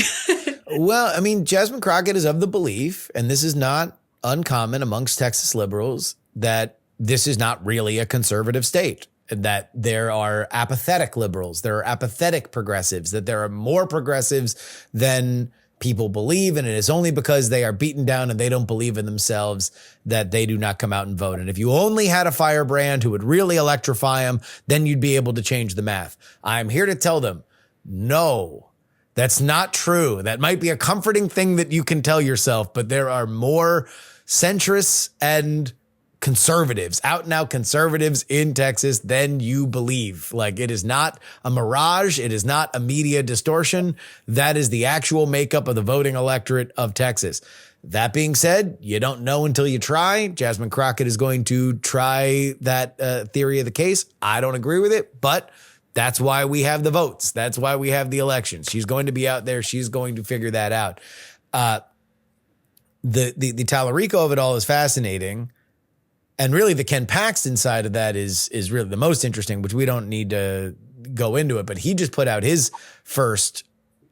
Well, I mean, Jasmine Crockett is of the belief, and this is not uncommon amongst Texas liberals, that this is not really a conservative state, that there are apathetic liberals, there are apathetic progressives, that there are more progressives than people believe, and it is only because they are beaten down and they don't believe in themselves that they do not come out and vote. And if you only had a firebrand who would really electrify them, then you'd be able to change the math. I'm here to tell them, no, that's not true. That might be a comforting thing that you can tell yourself, but there are more centrists and conservatives, out and out conservatives in Texas than you believe. Like, it is not a mirage. It is not a media distortion. That is the actual makeup of the voting electorate of Texas. That being said, you don't know until you try. Jasmine Crockett is going to try that theory of the case. I don't agree with it, but that's why we have the votes. That's why we have the elections. She's going to be out there. She's going to figure that out. The Tallarico of it all is fascinating. And really, the Ken Paxton side of that is really the most interesting, which we don't need to go into it. But he just put out his first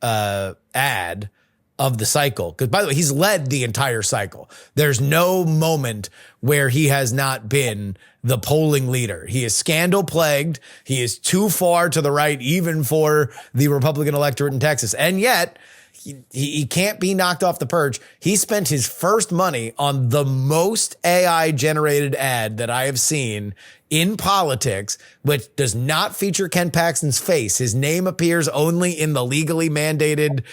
ad of the cycle. Because, by the way, he's led the entire cycle. There's no moment where he has not been the polling leader. He is scandal plagued. He is too far to the right, even for the Republican electorate in Texas. And yet, he can't be knocked off the perch. He spent his first money on the most AI generated ad that I have seen in politics, which does not feature Ken Paxton's face. His name appears only in the legally mandated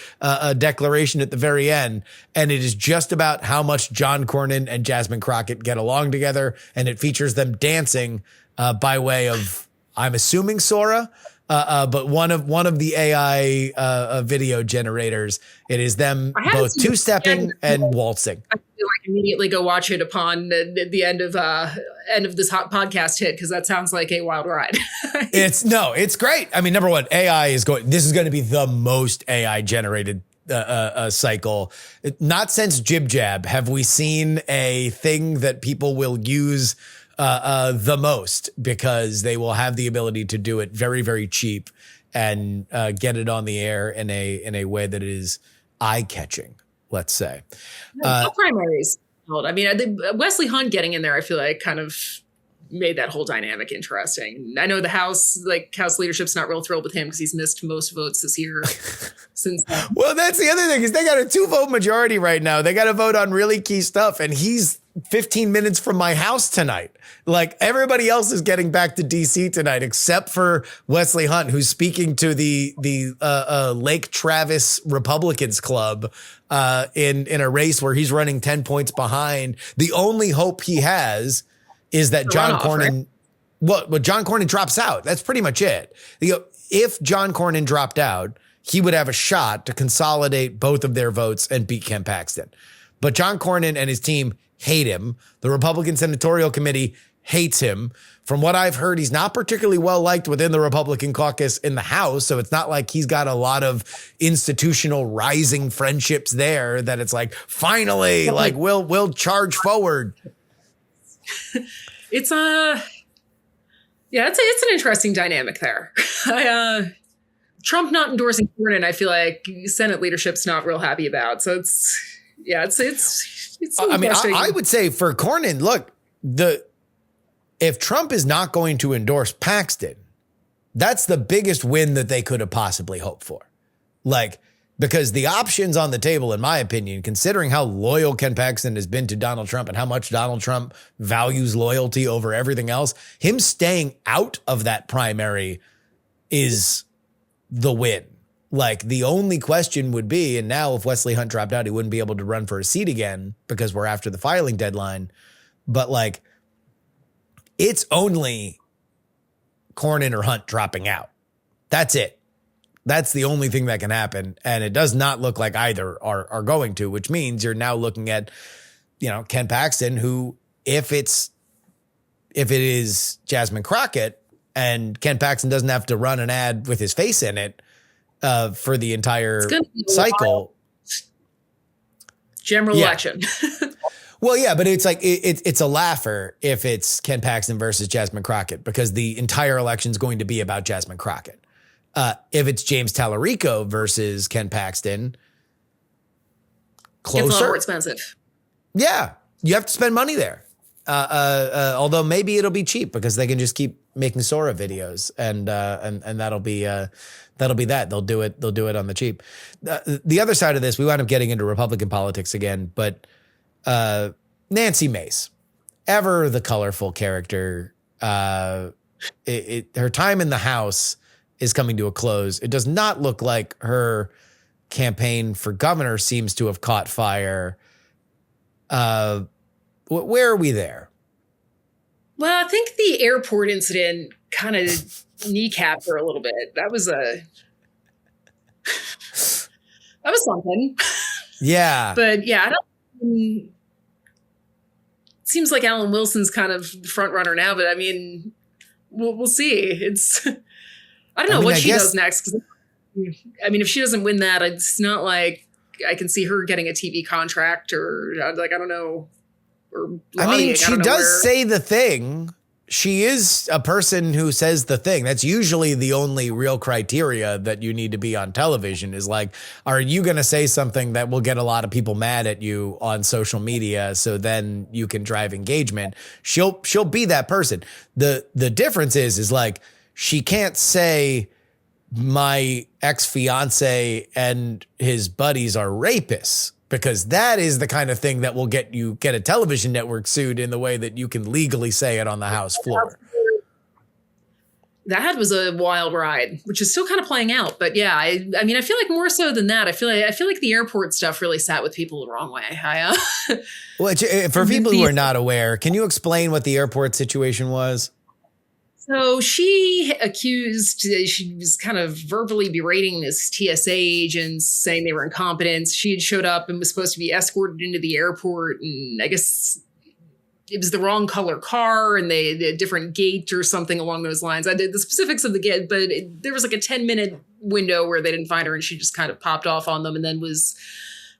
declaration at the very end. And it is just about how much John Cornyn and Jasmine Crockett get along together. And it features them dancing by way of, I'm assuming, Sora. But one of the AI video generators, it is them both two-stepping and waltzing. I feel like immediately go watch it upon the end of this hot podcast hit, because that sounds like a wild ride. It's great. I mean, number one, this is going to be the most AI generated cycle. Not since Jib Jab have we seen a thing that people will use the most, because they will have the ability to do it very, very cheap and get it on the air in a way that is eye-catching, let's say. Primaries. I mean, Wesley Hunt getting in there, I feel like, kind of made that whole dynamic interesting. I know the House leadership's not real thrilled with him because he's missed most votes this year. Well, that's the other thing, is they got a 2-vote majority right now. They got to vote on really key stuff, and he's 15 minutes from my house tonight. Like, everybody else is getting back to DC tonight, except for Wesley Hunt, who's speaking to the Lake Travis Republicans Club in a race where he's running 10 points behind. The only hope he has is that John Cornyn, right? Well, John Cornyn drops out. That's pretty much it. If John Cornyn dropped out, he would have a shot to consolidate both of their votes and beat Ken Paxton. But John Cornyn and his team hate him. The Republican Senatorial Committee hates him. From what I've heard, he's not particularly well liked within the Republican caucus in the House. So it's not like he's got a lot of institutional rising friendships there that it's like, finally, like we'll charge forward. It's an interesting dynamic there. Trump not endorsing Cornyn, I feel like Senate leadership's not real happy about. So it's I mean, I would say for Cornyn, look, if Trump is not going to endorse Paxton, that's the biggest win that they could have possibly hoped for. Like, because the options on the table, in my opinion, considering how loyal Ken Paxton has been to Donald Trump and how much Donald Trump values loyalty over everything else, him staying out of that primary is the win. Like, the only question would be, and now if Wesley Hunt dropped out, he wouldn't be able to run for a seat again because we're after the filing deadline. But like, it's only Cornyn or Hunt dropping out. That's it. That's the only thing that can happen. And it does not look like either are going to, which means you're now looking at, Ken Paxton, who if it is Jasmine Crockett and Ken Paxton doesn't have to run an ad with his face in it for the entire cycle. General election. Well, yeah, but it's like it's a laugher if it's Ken Paxton versus Jasmine Crockett because the entire election is going to be about Jasmine Crockett. If it's James Tallarico versus Ken Paxton, closer. It's a lot more expensive. Yeah, you have to spend money there. Although maybe it'll be cheap because they can just keep making Sora videos, and that'll be that. They'll do it on the cheap. The other side of this, we wound up getting into Republican politics again, but Nancy Mace, ever the colorful character, her time in the House is coming to a close. It does not look like her campaign for governor seems to have caught fire. Where are we there? Well, I think the airport incident kind of kneecapped her a little bit. That was something. Yeah. But yeah, it seems like Alan Wilson's kind of the front runner now, but I mean, we'll see. I don't know what she does next. 'Cause, I mean, if she doesn't win that, it's not like I can see her getting a TV contract or like, I don't know. Or I mean, she does say the thing. She is a person who says the thing. That's usually the only real criteria that you need to be on television is like, are you going to say something that will get a lot of people mad at you on social media so then you can drive engagement? She'll be that person. The difference is like, she can't say my ex-fiance and his buddies are rapists because that is the kind of thing that will get a television network sued in the way that you can legally say it on the House floor. That was a wild ride, which is still kind of playing out. But yeah, I mean, I feel like more so than that, I feel like the airport stuff really sat with people the wrong way. Well, for people who are not aware, can you explain what the airport situation was? So she was kind of verbally berating this TSA agents, saying they were incompetent. She had showed up and was supposed to be escorted into the airport. And I guess it was the wrong color car and they had a different gate or something along those lines. I did the specifics of the gate, but there was like a 10-minute window where they didn't find her and she just kind of popped off on them and then was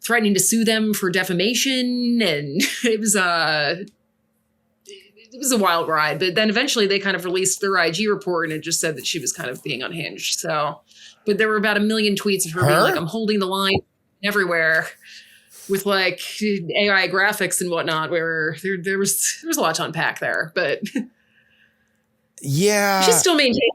threatening to sue them for defamation. And it was a wild ride, but then eventually they kind of released their IG report and it just said that she was kind of being unhinged. So, but there were about 1 million tweets of her being like, I'm holding the line everywhere with like AI graphics and whatnot, where there was a lot to unpack there, but yeah, she's still maintaining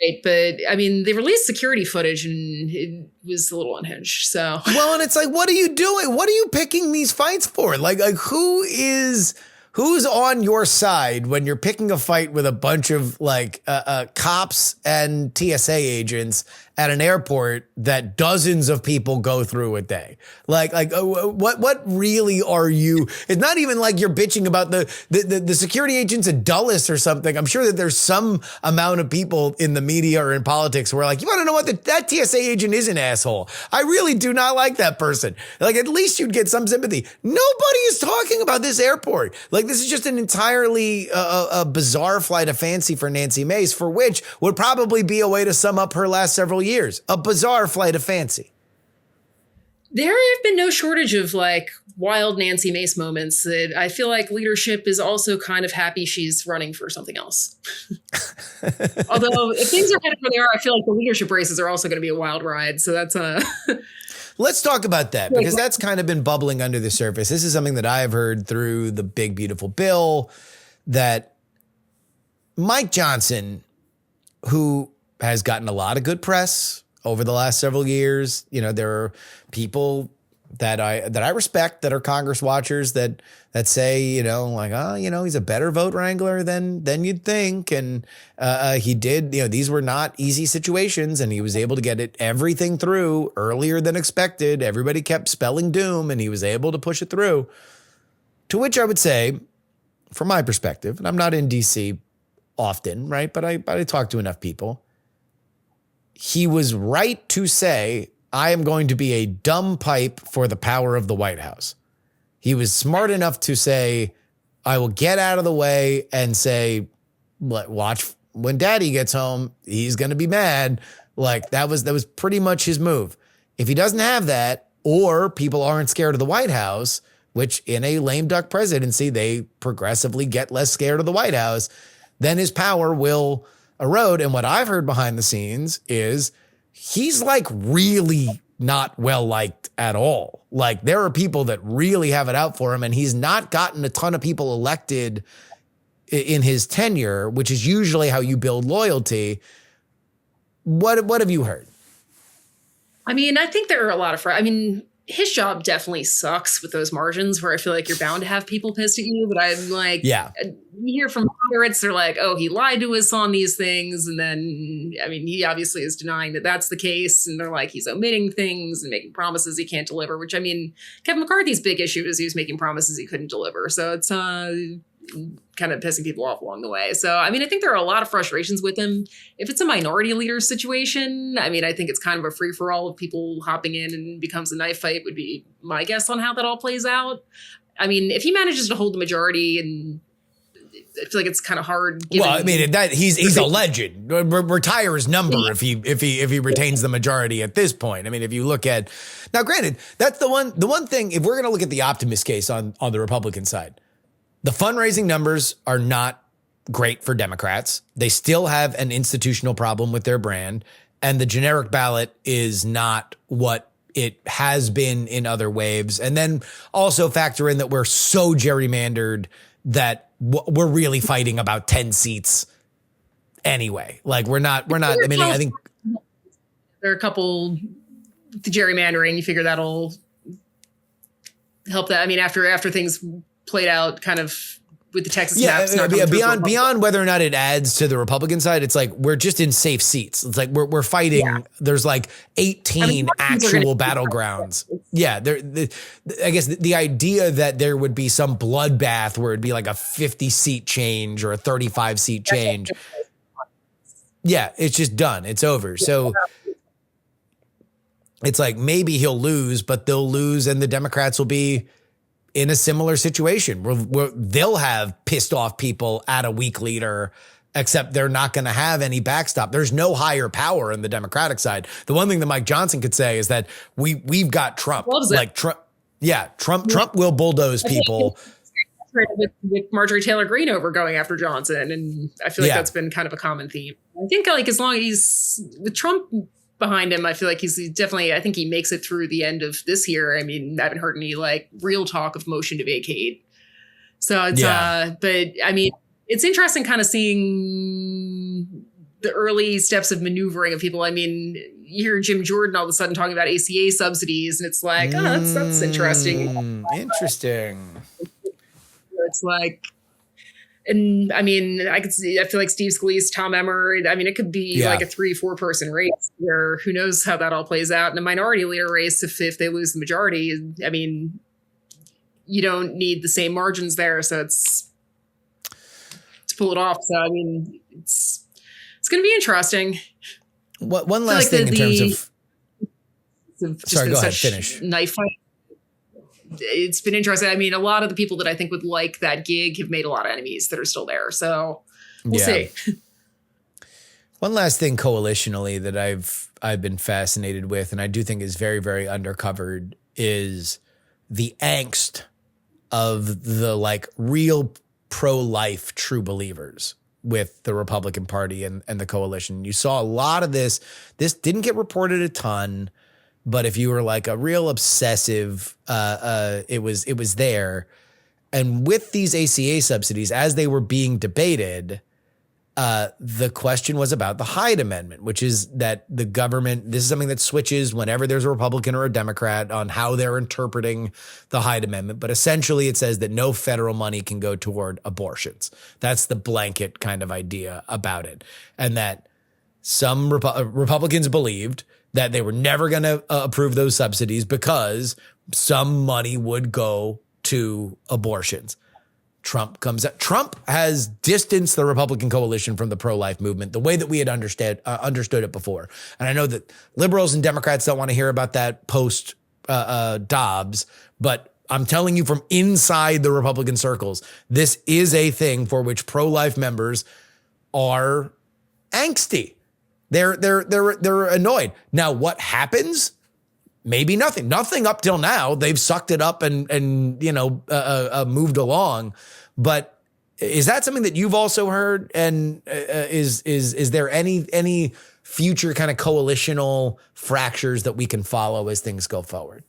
it. But I mean, they released security footage and it was a little unhinged. So, well, and it's like, what are you doing? What are you picking these fights for? Like who's on your side when you're picking a fight with a bunch of like cops and TSA agents at an airport that dozens of people go through a day? What really are you? It's not even like you're bitching about the security agents at Dulles or something. I'm sure that there's some amount of people in the media or in politics who are like, you want to know what? That TSA agent is an asshole. I really do not like that person. Like, at least you'd get some sympathy. Nobody is talking about this airport. Like, this is just an entirely a bizarre flight of fancy for Nancy Mace, for which would probably be a way to sum up her last several years. A bizarre flight of fancy. There have been no shortage of like wild Nancy Mace moments that I feel like leadership is also kind of happy she's running for something else. Although if things are headed where they are, I feel like the leadership races are also going to be a wild ride. So that's Let's talk about that, because that's kind of been bubbling under the surface. This is something that I have heard through the Big Beautiful Bill, that Mike Johnson, who has gotten a lot of good press over the last several years, there are people that I respect that are Congress watchers that say, he's a better vote wrangler than you'd think. And he did, these were not easy situations, and he was able to get everything through earlier than expected. Everybody kept spelling doom, and he was able to push it through. To which I would say, from my perspective, and I'm not in DC often, right? But I talk to enough people. He was right to say, I am going to be a dumb pipe for the power of the White House. He was smart enough to say, I will get out of the way and say, watch when daddy gets home, he's going to be mad. Like that was pretty much his move. If he doesn't have that, or people aren't scared of the White House, which in a lame duck presidency, they progressively get less scared of the White House, then his power will erode. And what I've heard behind the scenes is he's like really not well liked at all. Like there are people that really have it out for him, and he's not gotten a ton of people elected in his tenure, which is usually how you build loyalty. What have you heard? I mean, I think there are a lot of, his job definitely sucks with those margins where I feel like you're bound to have people pissed at you. But I'm like, you hear from moderates, they're like, oh, he lied to us on these things. And then, he obviously is denying that that's the case. And they're like, he's omitting things and making promises he can't deliver, which Kevin McCarthy's big issue is he was making promises he couldn't deliver. So it's kind of pissing people off along the way. So, I think there are a lot of frustrations with him. If it's a minority leader situation, I think it's kind of a free for all of people hopping in and becomes a knife fight would be my guess on how that all plays out. If he manages to hold the majority, and I feel like it's kind of hard. He's a legend. Retire his number if he retains the majority at this point. If you look at now, granted, that's the one thing. If we're going to look at the optimist case on the Republican side, the fundraising numbers are not great for Democrats. They still have an institutional problem with their brand, and the generic ballot is not what it has been in other waves. And then also factor in that we're so gerrymandered that we're really fighting about 10 seats anyway. Like we're not, I think there are a couple, the gerrymandering, you figure that'll help that. After things played out kind of with the Texas maps. Beyond whether or not it adds to the Republican side, it's like we're just in safe seats. It's like we're fighting. Yeah. There's like 18 actual battlegrounds. Yeah, I guess the idea that there would be some bloodbath where it'd be like a 50 seat change or a 35 seat change. Yeah, it's just done. It's over. So it's like maybe he'll lose, but they'll lose, and the Democrats will be in a similar situation where they'll have pissed off people at a weak leader, except they're not going to have any backstop. There's no higher power in the Democratic side. The one thing that Mike Johnson could say is that we've got Trump. Like Trump, Trump will bulldoze people. With Marjorie Taylor Greene over going after Johnson, and I feel like that's been kind of a common theme. I think as long as he's with Trump behind him, I feel like he's definitely, I think he makes it through the end of this year. I haven't heard any real talk of motion to vacate. So it's, but it's interesting kind of seeing the early steps of maneuvering of people. You hear Jim Jordan all of a sudden talking about ACA subsidies, and it's like, that's interesting. Interesting. It's like, and I feel like Steve Scalise, Tom Emmer, it could be like a 3-4 person race where who knows how that all plays out. In a minority leader race, if they lose the majority, you don't need the same margins there. So it's to pull it off. So, it's going to be interesting. One last thing in terms of, sorry, go ahead, finish. Knife fight. It's been interesting. A lot of the people that I think would like that gig have made a lot of enemies that are still there. So we'll see. One last thing coalitionally that I've been fascinated with, and I do think is very, very undercovered, is the angst of the real pro-life true believers with the Republican Party and the coalition. You saw a lot of this. This didn't get reported a ton, but if you were a real obsessive, it was there. And with these ACA subsidies, as they were being debated, The question was about the Hyde Amendment, which is that the government, this is something that switches whenever there's a Republican or a Democrat on how they're interpreting the Hyde Amendment. But essentially it says that no federal money can go toward abortions. That's the blanket kind of idea about it. And that some Republicans believed that they were never going to approve those subsidies because some money would go to abortions. Trump comes out. Trump has distanced the Republican coalition from the pro-life movement the way that we had understood it before. And I know that liberals and Democrats don't want to hear about that post Dobbs, but I'm telling you from inside the Republican circles, this is a thing for which pro-life members are angsty. They're annoyed. Now, what happens? Maybe nothing. Nothing up till now. They've sucked it up and moved along. But is that something that you've also heard? And is there any future kind of coalitional fractures that we can follow as things go forward?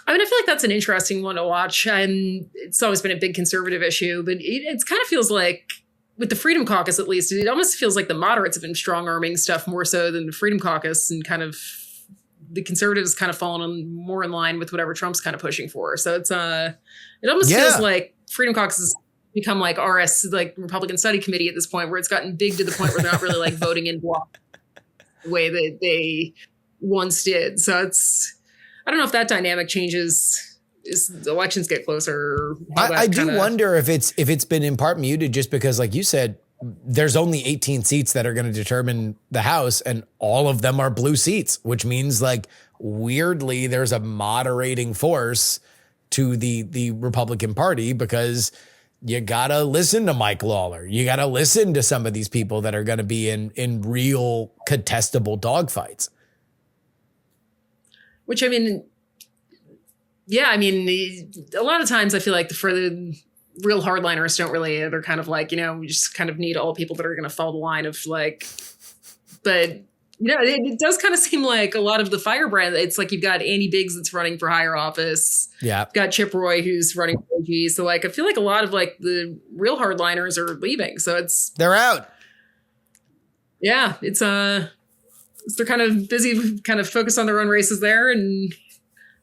I mean, I feel like that's an interesting one to watch. And it's always been a big conservative issue, but it kind of feels like, with the Freedom Caucus at least, it almost feels like the moderates have been strong-arming stuff more so than the Freedom Caucus, and kind of the conservatives kind of fallen more in line with whatever Trump's kind of pushing for. So it's it almost feels like Freedom Caucus has become like like Republican Study Committee at this point, where it's gotten big to the point where they're not really like voting in block the way that they once did. So I don't know if that dynamic changes as the elections get closer. I do wonder if it's been in part muted just because, like you said, there's only 18 seats that are going to determine the House, and all of them are blue seats, which means, like, weirdly, there's a moderating force to the Republican Party, because you got to listen to Mike Lawler. You got to listen to some of these people that are going to be in real contestable dogfights. Which, I mean, yeah, I mean, a lot of times I feel like for the real hardliners don't really, they're kind of like, we just kind of need all people that are going to follow the line of like, but it does kind of seem like a lot of the firebrand. It's like you've got Andy Biggs that's running for higher office. Yeah. You've got Chip Roy who's running for AG. So like, I feel like a lot of like the real hardliners are leaving. So they're out. Yeah. They're kind of busy, kind of focused on their own races there. And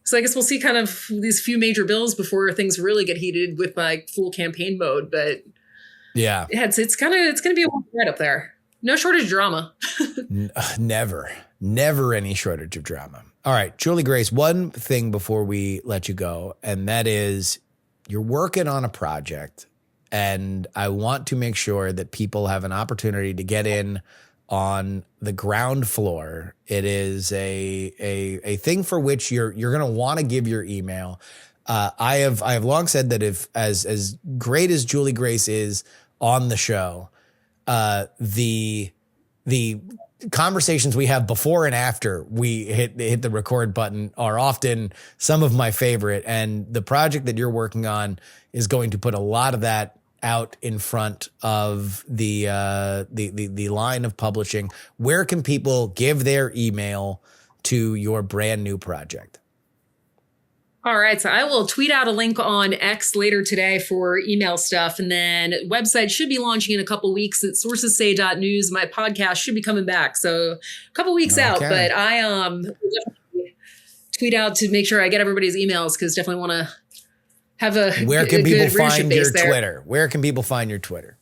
so I guess we'll see kind of these few major bills before things really get heated with like full campaign mode. But yeah, it's going to be a long ride up there. No shortage of drama. Never any shortage of drama. All right, Juliegrace, one thing before we let you go, and that is you're working on a project, and I want to make sure that people have an opportunity to get in on the ground floor. It is a thing for which you're going to want to give your email. I have long said that if as great as Juliegrace is on the show, the conversations we have before and after we hit the record button are often some of my favorite. And the project that you're working on is going to put a lot of that out in front of the line of publishing. Where can people give their email to your brand new project? All right, so I will tweet out a link on X later today for email stuff, and then website should be launching in a couple weeks at sourcessay.news. My podcast should be coming back, so a couple weeks out, but I definitely tweet out to make sure I get everybody's emails, because definitely want to have Where can people find your Twitter? Where can people find your Twitter?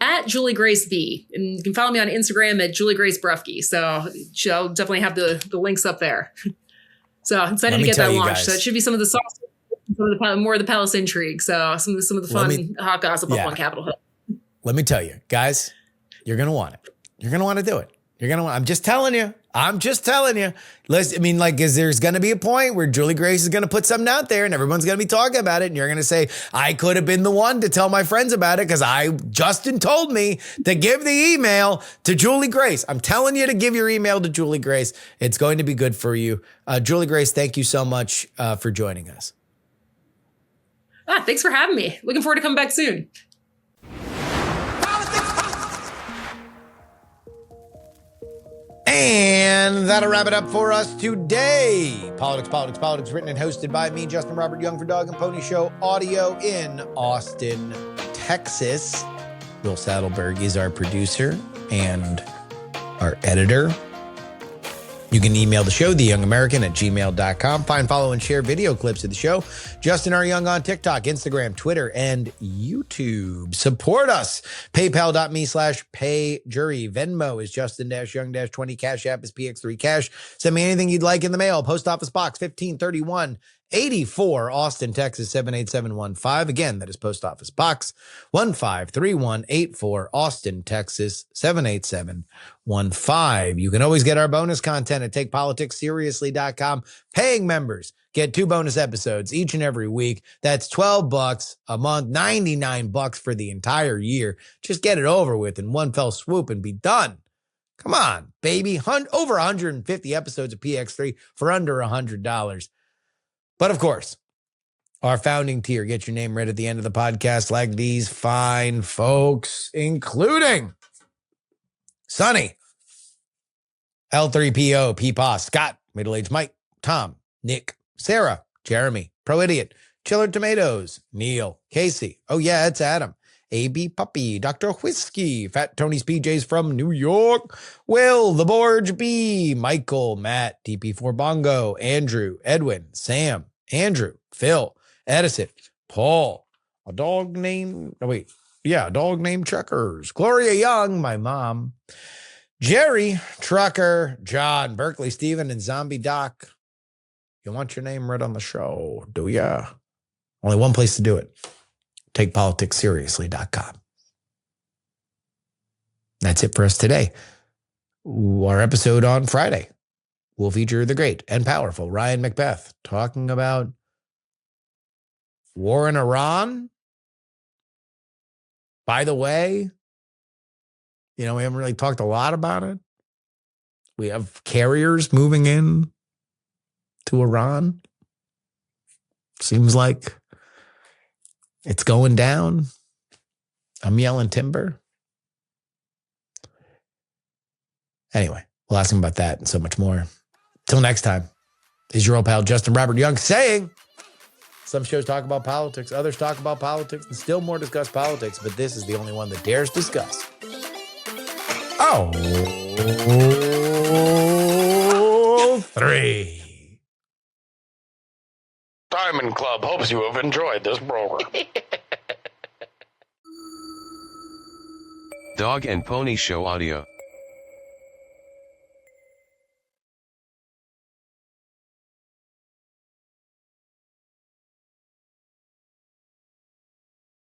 At Juliegrace B. And you can follow me on Instagram at Juliegrace Brufke. So I'll definitely have the links up there. So I'm excited to get that launched. So it should be some of the sauce, more of the palace intrigue. So some of the fun hot gossip up on Capitol Hill. Let me tell you, guys, you're going to want it. You're going to want to do it. I'm just telling you. Listen, I mean, like, there's going to be a point where Juliegrace is going to put something out there and everyone's going to be talking about it. And you're going to say, I could have been the one to tell my friends about it because Justin told me to give the email to Juliegrace. I'm telling you to give your email to Juliegrace. It's going to be good for you. Juliegrace, thank you so much for joining us. Thanks for having me. Looking forward to coming back soon. And that'll wrap it up for us today. Politics, written and hosted by me, Justin Robert Young, for Dog and Pony Show Audio in Austin, Texas. Will Saddleberg is our producer and our editor. You can email the show, theyoungamerican@gmail.com. Find, follow, and share video clips of the show. Justin R. Young on TikTok, Instagram, Twitter, and YouTube. Support us. PayPal.me/payjury. Venmo is Justin-Young-20. Cash App is PX3 Cash. Send me anything you'd like in the mail. Post Office Box 1531. 84, Austin, Texas, 78715. Again, that is Post Office Box 153184, Austin, Texas, 78715. You can always get our bonus content at TakePoliticsSeriously.com. Paying members get 2 bonus episodes each and every week. That's $12 a month, $99 for the entire year. Just get it over with in one fell swoop and be done. Come on, baby. Over 150 episodes of PX3 for under $100. But of course, our founding tier, get your name read at the end of the podcast like these fine folks, including Sonny, L3PO, Peepaw, Scott, Middle-Aged Mike, Tom, Nick, Sarah, Jeremy, Pro Idiot, Chiller Tomatoes, Neil, Casey, oh yeah, it's Adam, AB Puppy, Dr. Whiskey, Fat Tony's PJs from New York, Will, The Borge B, Michael, Matt, TP4 Bongo, Andrew, Edwin, Sam, Andrew, Phil, Edison, Paul, a dog named Checkers, Gloria Young, my mom, Jerry, Trucker, John, Berkeley, Steven, and Zombie Doc. You want your name read on the show, do ya? Only one place to do it. TakePoliticsSeriously.com. That's it for us today. Our episode on Friday will feature the great and powerful Ryan Macbeth talking about war in Iran. By the way, we haven't really talked a lot about it. We have carriers moving in to Iran. Seems like it's going down. I'm yelling timber. Anyway, we'll ask him about that and so much more. Till next time, this is your old pal Justin Robert Young saying, some shows talk about politics, others talk about politics, and still more discuss politics, but this is the only one that dares discuss. Oh, 3. Diamond Club hopes you have enjoyed this program. Dog and Pony Show audio.